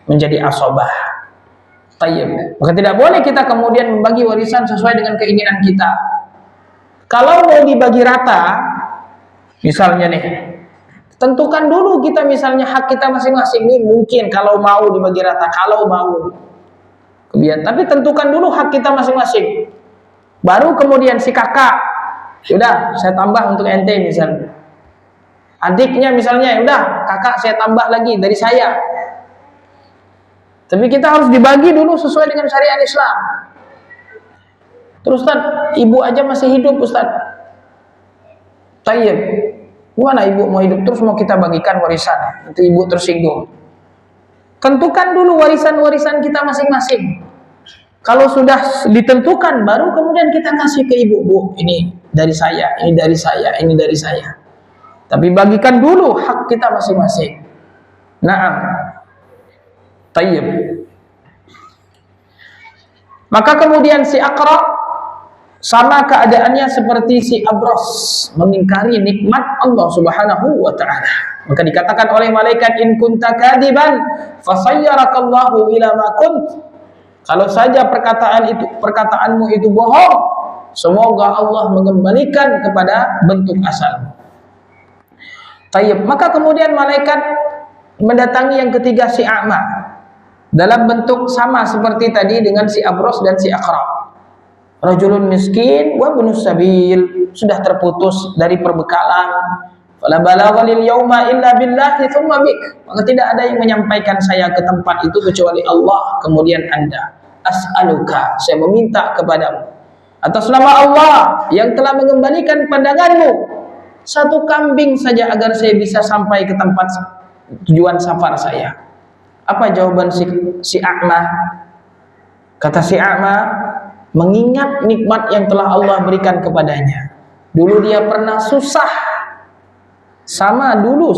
menjadi asobah. Tayyib. Maka tidak boleh kita kemudian membagi warisan sesuai dengan keinginan kita. Kalau mau dibagi rata, misalnya nih, tentukan dulu kita misalnya hak kita masing-masing nih, mungkin kalau mau dibagi rata, kalau mau. Tapi tentukan dulu hak kita masing-masing. Baru kemudian si kakak, sudah saya tambah untuk ente misalnya. Adiknya misalnya, udah kakak saya tambah lagi dari saya. Tapi kita harus dibagi dulu sesuai dengan syariat Islam. Terus Ustaz, ibu aja masih hidup Ustaz. Tayyib, gimana ibu mau hidup terus mau kita bagikan warisan? Nanti ibu tersinggung. Tentukan dulu warisan-warisan kita masing-masing. Kalau sudah ditentukan, baru kemudian kita kasih ke ibu. Bu, ini dari saya, ini dari saya, ini dari saya. Tapi bagikan dulu hak kita masing-masing. Naam. Tayyib. Maka kemudian si Aqra sama keadaannya seperti si Abros, mengingkari nikmat Allah Subhanahu wa taala. Maka dikatakan oleh malaikat, in kunta kadiban fasayyarakallahu ila ma kunt. Kalau saja perkataanmu itu bohong, semoga Allah mengembalikan kepada bentuk asalmu. Tayyib. Maka kemudian malaikat mendatangi yang ketiga, si A'ma, dalam bentuk sama seperti tadi dengan si Abros dan si Aqra. Rajulun miskin wa bunus sabil, sudah terputus dari perbekalan. Fala balagha lil yauma illa billahi tsumma bik. Maka tidak ada yang menyampaikan saya ke tempat itu kecuali Allah, kemudian Anda. As'aluka, saya meminta kepadamu atas nama Allah yang telah mengembalikan pandanganmu, satu kambing saja agar saya bisa sampai ke tempat tujuan safar saya. Apa jawaban si A'ma? Kata si A'ma, mengingat nikmat yang telah Allah berikan kepadanya. Dulu dia pernah susah, sama dulu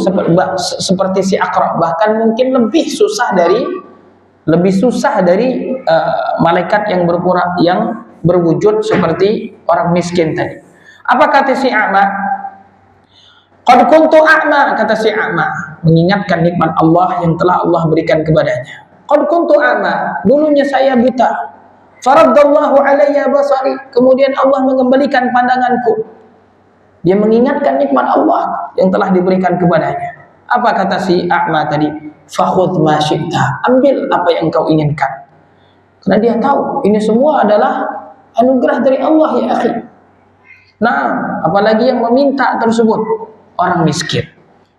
seperti si Aqra, bahkan mungkin lebih susah dari malaikat yang berwujud seperti orang miskin tadi. Apa kata si A'ma? Qad kuntu a'ma, kata si A'ma, mengingatkan nikmat Allah yang telah Allah berikan kepadanya. Qad kuntu a'ma, dulunya saya buta. Faraddallahu alayya basari, kemudian Allah mengembalikan pandanganku. Dia mengingatkan nikmat Allah yang telah diberikan kepadanya. Apa kata si a'ma tadi? Fakhudh ma syi'ta, ambil apa yang kau inginkan. Karena dia tahu ini semua adalah anugerah dari Allah ya akhi. Nah, apalagi yang meminta tersebut orang miskin.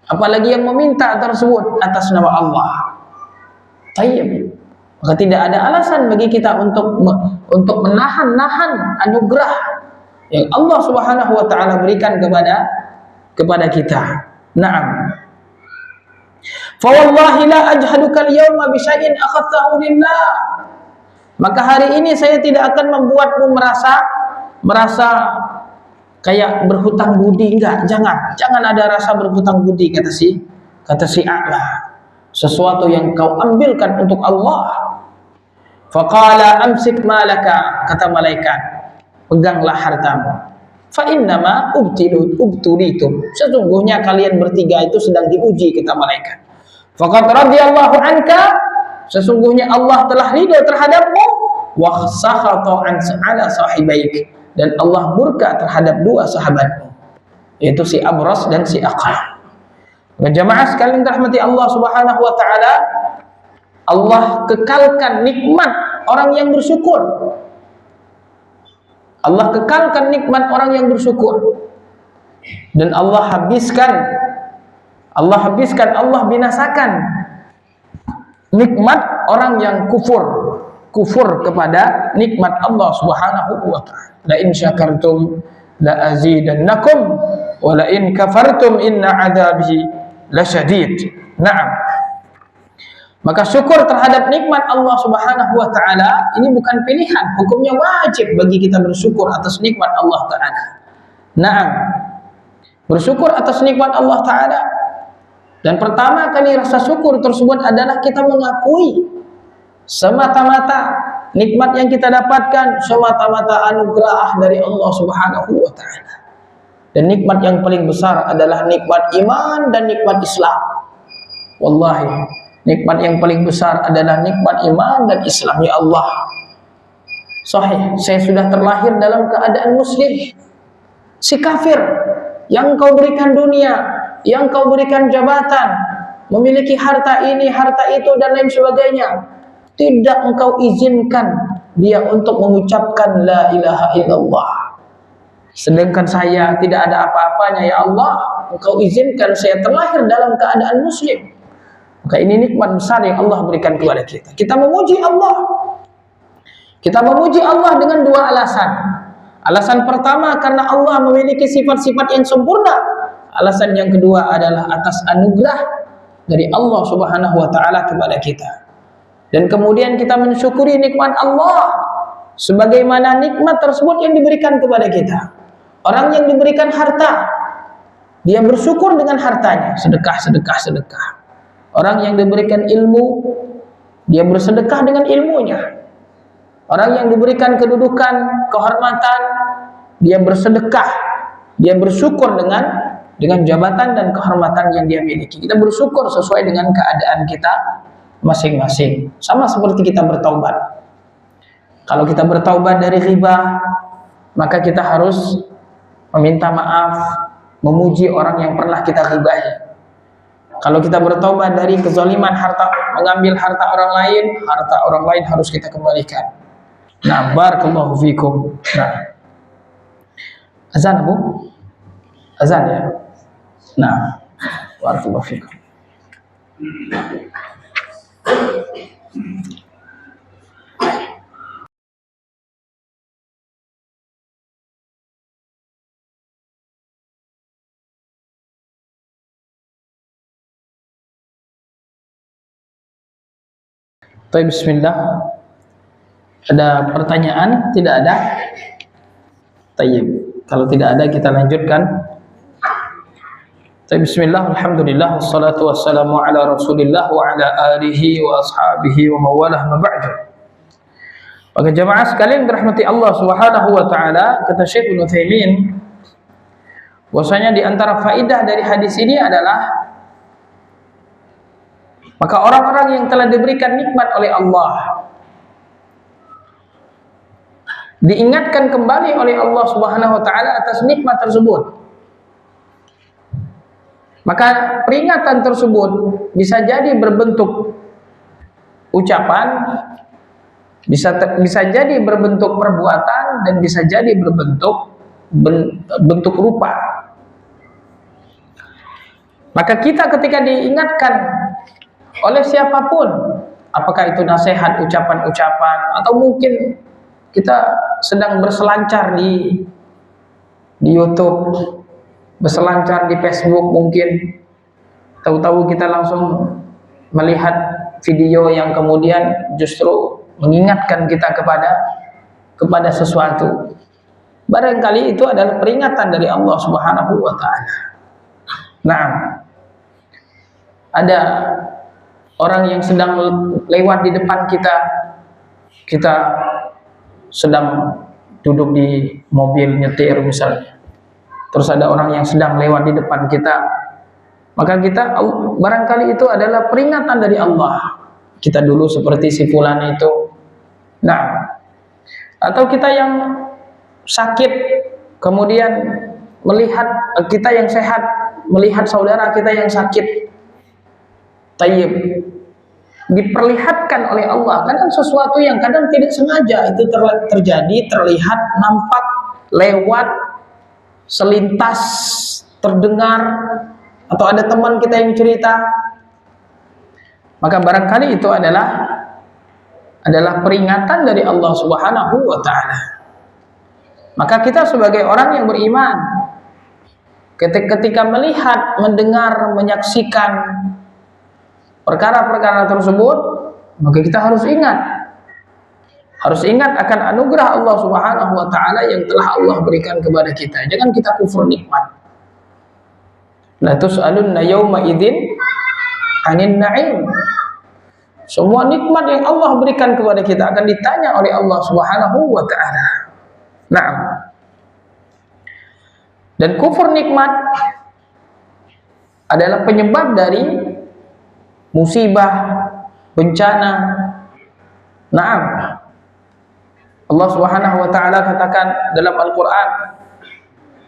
Apalagi yang meminta tersebut atas nama Allah. Tayyib. Maka tidak ada alasan bagi kita untuk menahan anugerah yang Allah Subhanahu wa taala berikan kepada kita. Naam. Fa wallahi la ajhaduka al-yawma bi syai'in akhadtahu lillah. Maka hari ini saya tidak akan membuatmu merasa kayak berhutang budi. Enggak, jangan ada rasa berhutang budi, kata si a'la. Sesuatu yang kau ambilkan untuk Allah. Faqala amsik malaka, kata malaikat, peganglah hartamu. Fa innama ubtulitum, sesungguhnya kalian bertiga itu sedang diuji, kata malaikat. Faqad radiyallahu anka, sesungguhnya Allah telah ridha terhadapmu. Wa sakhata ala sahibaik, dan Allah murka terhadap dua sahabatmu, yaitu si Abras dan si Aqra. Jamaah sekalian dirahmati Allah Subhanahu wa taala, Allah kekalkan nikmat orang yang bersyukur. Allah kekalkan nikmat orang yang bersyukur. Dan Allah binasakan nikmat orang yang kufur kepada nikmat Allah Subhanahu wa taala. La in syakartum la azidannakum wa la in kafartum inna adzabi lasyadid. Naam. Maka syukur terhadap nikmat Allah Subhanahu wa taala ini bukan pilihan, hukumnya wajib bagi kita bersyukur atas nikmat Allah taala. Naam. Bersyukur atas nikmat Allah taala. Dan pertama kali rasa syukur tersebut adalah kita mengakui semata-mata nikmat yang kita dapatkan semata-mata anugerah dari Allah Subhanahu wa taala. Dan nikmat yang paling besar adalah nikmat iman dan nikmat Islam. Wallahi, nikmat yang paling besar adalah nikmat iman dan Islam. Ya Allah, sahih, saya sudah terlahir dalam keadaan muslim. Si kafir yang kau berikan dunia, yang kau berikan jabatan, memiliki harta ini, harta itu dan lain sebagainya, tidak engkau izinkan dia untuk mengucapkan la ilaha illallah. Sedangkan saya tidak ada apa-apanya, ya Allah, engkau izinkan saya terlahir dalam keadaan muslim. Maka ini nikmat besar yang Allah berikan kepada kita. Kita memuji Allah. Kita memuji Allah dengan dua alasan. Alasan pertama karena Allah memiliki sifat-sifat yang sempurna. Alasan yang kedua adalah atas anugerah dari Allah Subhanahu wa taala kepada kita. Dan kemudian kita mensyukuri nikmat Allah sebagaimana nikmat tersebut yang diberikan kepada kita. Orang yang diberikan harta, dia bersyukur dengan hartanya, sedekah. Orang yang diberikan ilmu, dia bersedekah dengan ilmunya. Orang yang diberikan kedudukan, kehormatan, dia bersedekah, dia bersyukur dengan jabatan dan kehormatan yang dia miliki. Kita bersyukur sesuai dengan keadaan kita masing-masing. Sama seperti kita bertaubat. Kalau kita bertaubat dari riba, maka kita harus meminta maaf, memuji orang yang pernah kita ribahi. Kalau kita bertaubat dari kezaliman harta, mengambil harta orang lain harus kita kembalikan. Nah, barakallahu fikum. Nah, azan, Bu? Azan ya? Nah, barakallahu fikum. Baik, bismillah. Ada pertanyaan? Tidak ada? Tayyib. Kalau tidak ada kita lanjutkan. Tayyib, bismillah, alhamdulillah, wassalatu wassalamu ala rasulillah wa ala alihi wa ashabihi wa mawalah ma ba'du. Maka jamaah sekalian dirahmati Allah Subhanahu wa taala, kata Syekh Ibnu Utsaimin, bahwasanya di antara faidah dari hadis ini adalah maka orang-orang yang telah diberikan nikmat oleh Allah diingatkan kembali oleh Allah Subhanahu wa taala atas nikmat tersebut. Maka peringatan tersebut bisa jadi berbentuk ucapan, bisa jadi berbentuk perbuatan, dan bisa jadi berbentuk bentuk rupa. Maka kita ketika diingatkan oleh siapapun, apakah itu nasihat, ucapan-ucapan, atau mungkin kita sedang berselancar di YouTube, berselancar di Facebook, mungkin tahu-tahu kita langsung melihat video yang kemudian justru mengingatkan kita kepada sesuatu. Barangkali itu adalah peringatan dari Allah Subhanahu wa taala. Nah, ada orang yang sedang lewat di depan kita sedang duduk di mobil nyetir misalnya, terus ada orang yang sedang lewat di depan kita, maka kita barangkali itu adalah peringatan dari Allah. Kita dulu seperti si fulan itu. Nah, atau kita yang sakit kemudian melihat kita yang sehat melihat saudara kita yang sakit, tayyib, diperlihatkan oleh Allah. Kadang sesuatu yang kadang tidak sengaja itu terjadi, terlihat, nampak, lewat, selintas, terdengar, atau ada teman kita yang cerita, maka barangkali itu adalah peringatan dari Allah Subhanahu wa taala. Maka kita sebagai orang yang beriman, ketika melihat, mendengar, menyaksikan perkara-perkara tersebut, maka kita harus ingat akan anugerah Allah Subhanahu wa taala yang telah Allah berikan kepada kita. Jangan kita kufur nikmat. La tus'alunna yawma idzin 'anin na'im. Semua nikmat yang Allah berikan kepada kita akan ditanya oleh Allah Subhanahu wa taala. Nah, dan kufur nikmat adalah penyebab dari musibah, bencana. Naam. Allah Subhanahu wa taala katakan dalam Al-Qur'an,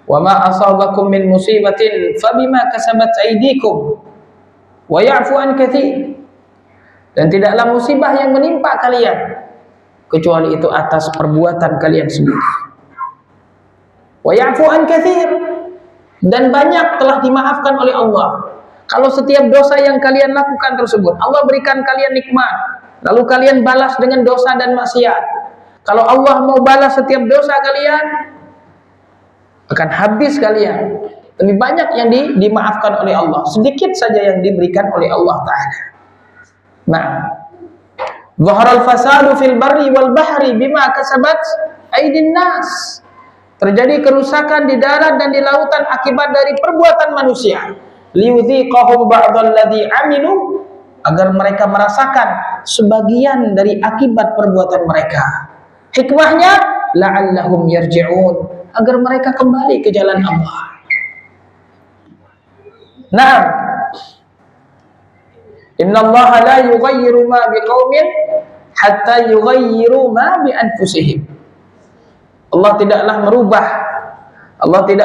"Wa ma asabakum min musibatin fabima kasabat aydikum wa ya'fu an katsir." Dan tidaklah musibah yang menimpa kalian kecuali itu atas perbuatan kalian sendiri. Wa ya'fu an katsir, dan banyak telah dimaafkan oleh Allah. Kalau setiap dosa yang kalian lakukan tersebut Allah berikan kalian nikmat, lalu kalian balas dengan dosa dan maksiat, kalau Allah mau balas setiap dosa kalian, akan habis kalian. Lebih banyak yang dimaafkan oleh Allah, sedikit saja yang diberikan oleh Allah Ta'ala. Nah, zaharal fasadu fil barri wal bahri bima kasabat aydin nas. Terjadi kerusakan di darat dan di lautan akibat dari perbuatan manusia. Liyudhiqahum ba'dalladzi amilu, agar mereka merasakan sebagian dari akibat perbuatan mereka. Hikmahnya la'allahum yarji'un, agar mereka kembali ke jalan Allah. Nah, innallaha la yughayyiru ma biqaumin hatta yughayyiru ma bi anfusihim. Allah tidak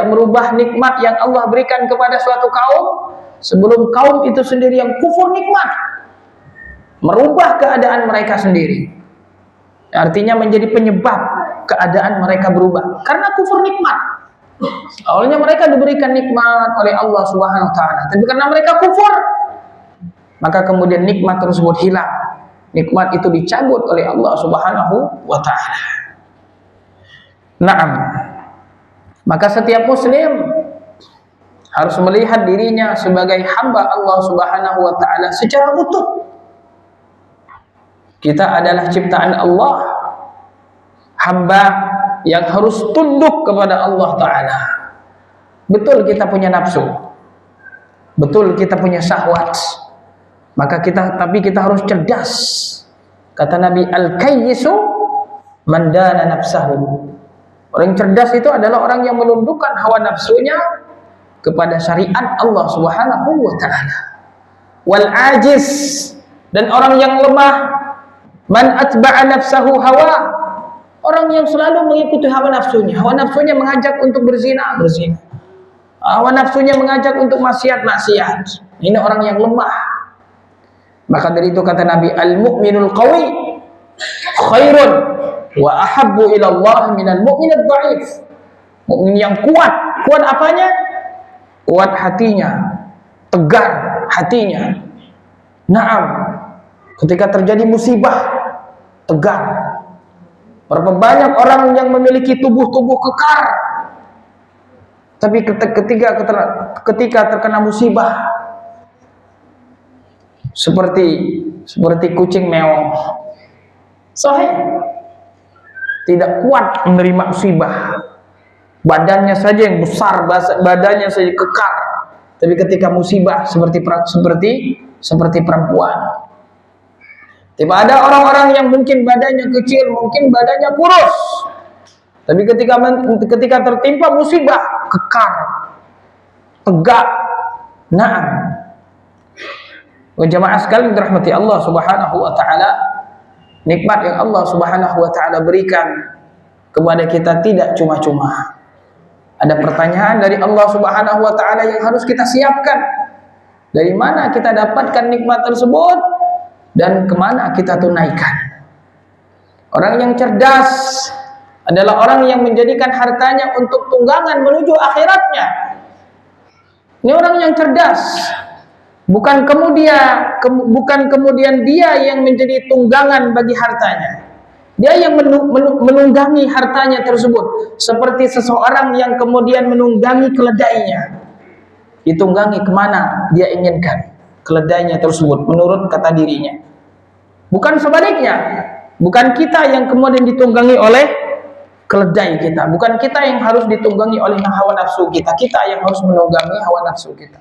merubah nikmat yang Allah berikan kepada suatu kaum sebelum kaum itu sendiri yang kufur nikmat merubah keadaan mereka sendiri. Artinya menjadi penyebab keadaan mereka berubah karena kufur nikmat. Awalnya mereka diberikan nikmat oleh Allah Subhanahu wa taala, tapi karena mereka kufur, maka kemudian nikmat tersebut hilang. Nikmat itu dicabut oleh Allah Subhanahu wa taala. Naam. Maka setiap muslim harus melihat dirinya sebagai hamba Allah Subhanahu wa taala secara utuh. Kita adalah ciptaan Allah, hamba yang harus tunduk kepada Allah Ta'ala. Betul kita punya nafsu, betul kita punya syahwat, tapi kita harus cerdas. Kata Nabi, al-kayyisu man dana nafsahu. Orang cerdas itu adalah orang yang menundukkan hawa nafsunya kepada syariat Allah Subhanahu wa taala. Wal ajiz, dan orang yang lemah, man atba'a nafsahu hawa, orang yang selalu mengikuti hawa nafsunya. Hawa nafsunya mengajak untuk berzina. Hawa nafsunya mengajak untuk maksiat. Ini orang yang lemah. Maka dari itu kata Nabi, al-mu'minul qawi khairun wa ahabbu ila Allah minal mu'minid dha'if. Mukmin yang kuat apanya? Kuat hatinya, tegar hatinya. Naam, ketika terjadi musibah, tegar. Berapa banyak orang yang memiliki tubuh kekar, tapi ketika terkena musibah seperti kucing meong, sahih, tidak kuat menerima musibah. Badannya saja yang besar, badannya saja kekar, tapi ketika musibah seperti perempuan. Tiba ada orang-orang yang mungkin badannya kecil, mungkin badannya kurus, tapi ketika tertimpa musibah, kekar, tegak. Naam. Wa jamaah sekalian dirahmati Allah Subhanahu wa taala, nikmat yang Allah Subhanahu wa taala berikan kepada kita tidak cuma-cuma. Ada pertanyaan dari Allah Subhanahu wa taala yang harus kita siapkan. Dari mana kita dapatkan nikmat tersebut dan kemana kita tunaikan? Orang yang cerdas adalah orang yang menjadikan hartanya untuk tunggangan menuju akhiratnya. Ini orang yang cerdas. Bukan kemudian dia yang menjadi tunggangan bagi hartanya. Dia yang menunggangi hartanya tersebut, seperti seseorang yang kemudian menunggangi keledainya. Ditunggangi kemana dia inginkan keledainya tersebut menurut kata dirinya. Bukan sebaliknya. Bukan kita yang kemudian ditunggangi oleh keledai kita. Bukan kita yang harus ditunggangi oleh hawa nafsu kita. Kita yang harus menunggangi hawa nafsu kita.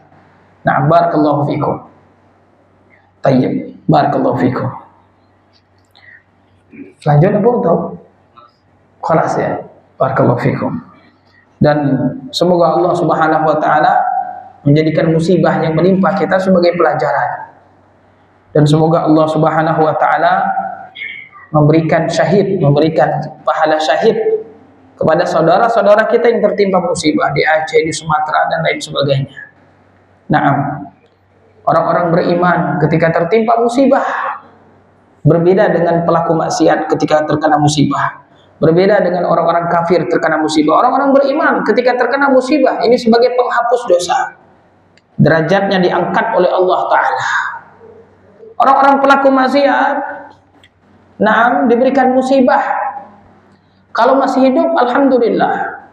Nah, barakallahu fikum. Tayyib, barakallahu fikum. Selanjutnya tahu? Khalas ya. Barakallahu fikum. Dan semoga Allah Subhanahu wa taala menjadikan musibah yang menimpa kita sebagai pelajaran. Dan semoga Allah Subhanahu wa taala memberikan pahala syahid kepada saudara-saudara kita yang tertimpa musibah di Aceh, di Sumatera dan lain sebagainya. Naam. Orang-orang beriman ketika tertimpa musibah berbeda dengan pelaku maksiat ketika terkena musibah. Berbeda dengan orang-orang kafir terkena musibah. Orang-orang beriman ketika terkena musibah ini sebagai penghapus dosa. Derajatnya diangkat oleh Allah Ta'ala. Orang-orang pelaku maksiat diberikan musibah. Kalau masih hidup, alhamdulillah.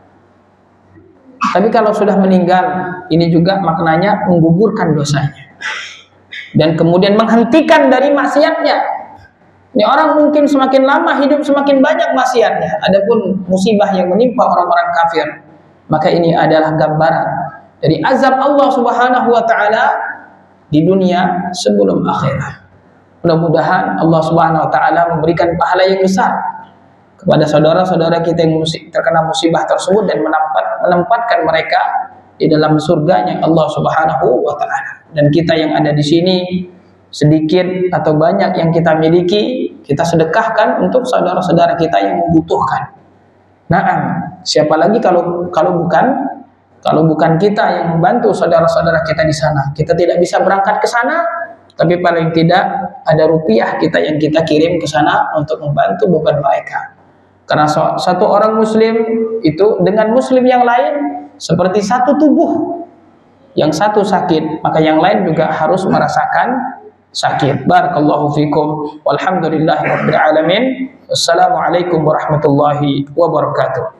Tapi kalau sudah meninggal, ini juga maknanya menggugurkan dosanya. Dan kemudian menghentikan dari maksiatnya. Ini orang mungkin semakin lama hidup semakin banyak maksiatnya. Adapun musibah yang menimpa orang-orang kafir, maka ini adalah gambaran dari azab Allah Subhanahu wa taala di dunia sebelum akhirat. Mudah-mudahan Allah Subhanahu wa taala memberikan pahala yang besar kepada saudara-saudara kita yang terkena musibah tersebut dan menempatkan mereka di dalam surganya Allah Subhanahu wa taala. Dan kita yang ada di sini, sedikit atau banyak yang kita miliki, kita sedekahkan untuk saudara-saudara kita yang membutuhkan. Siapa lagi kalau bukan kita yang membantu saudara-saudara kita di sana. Kita tidak bisa berangkat ke sana, tapi paling tidak ada rupiah kita yang kita kirim ke sana untuk membantu beban mereka. Karena satu orang muslim itu dengan muslim yang lain seperti satu tubuh. Yang satu sakit, maka yang lain juga harus merasakan sakit. Barakallahu fikum. Walhamdulillahirabbil alamin. Wassalamualaikum warahmatullahi wabarakatuh.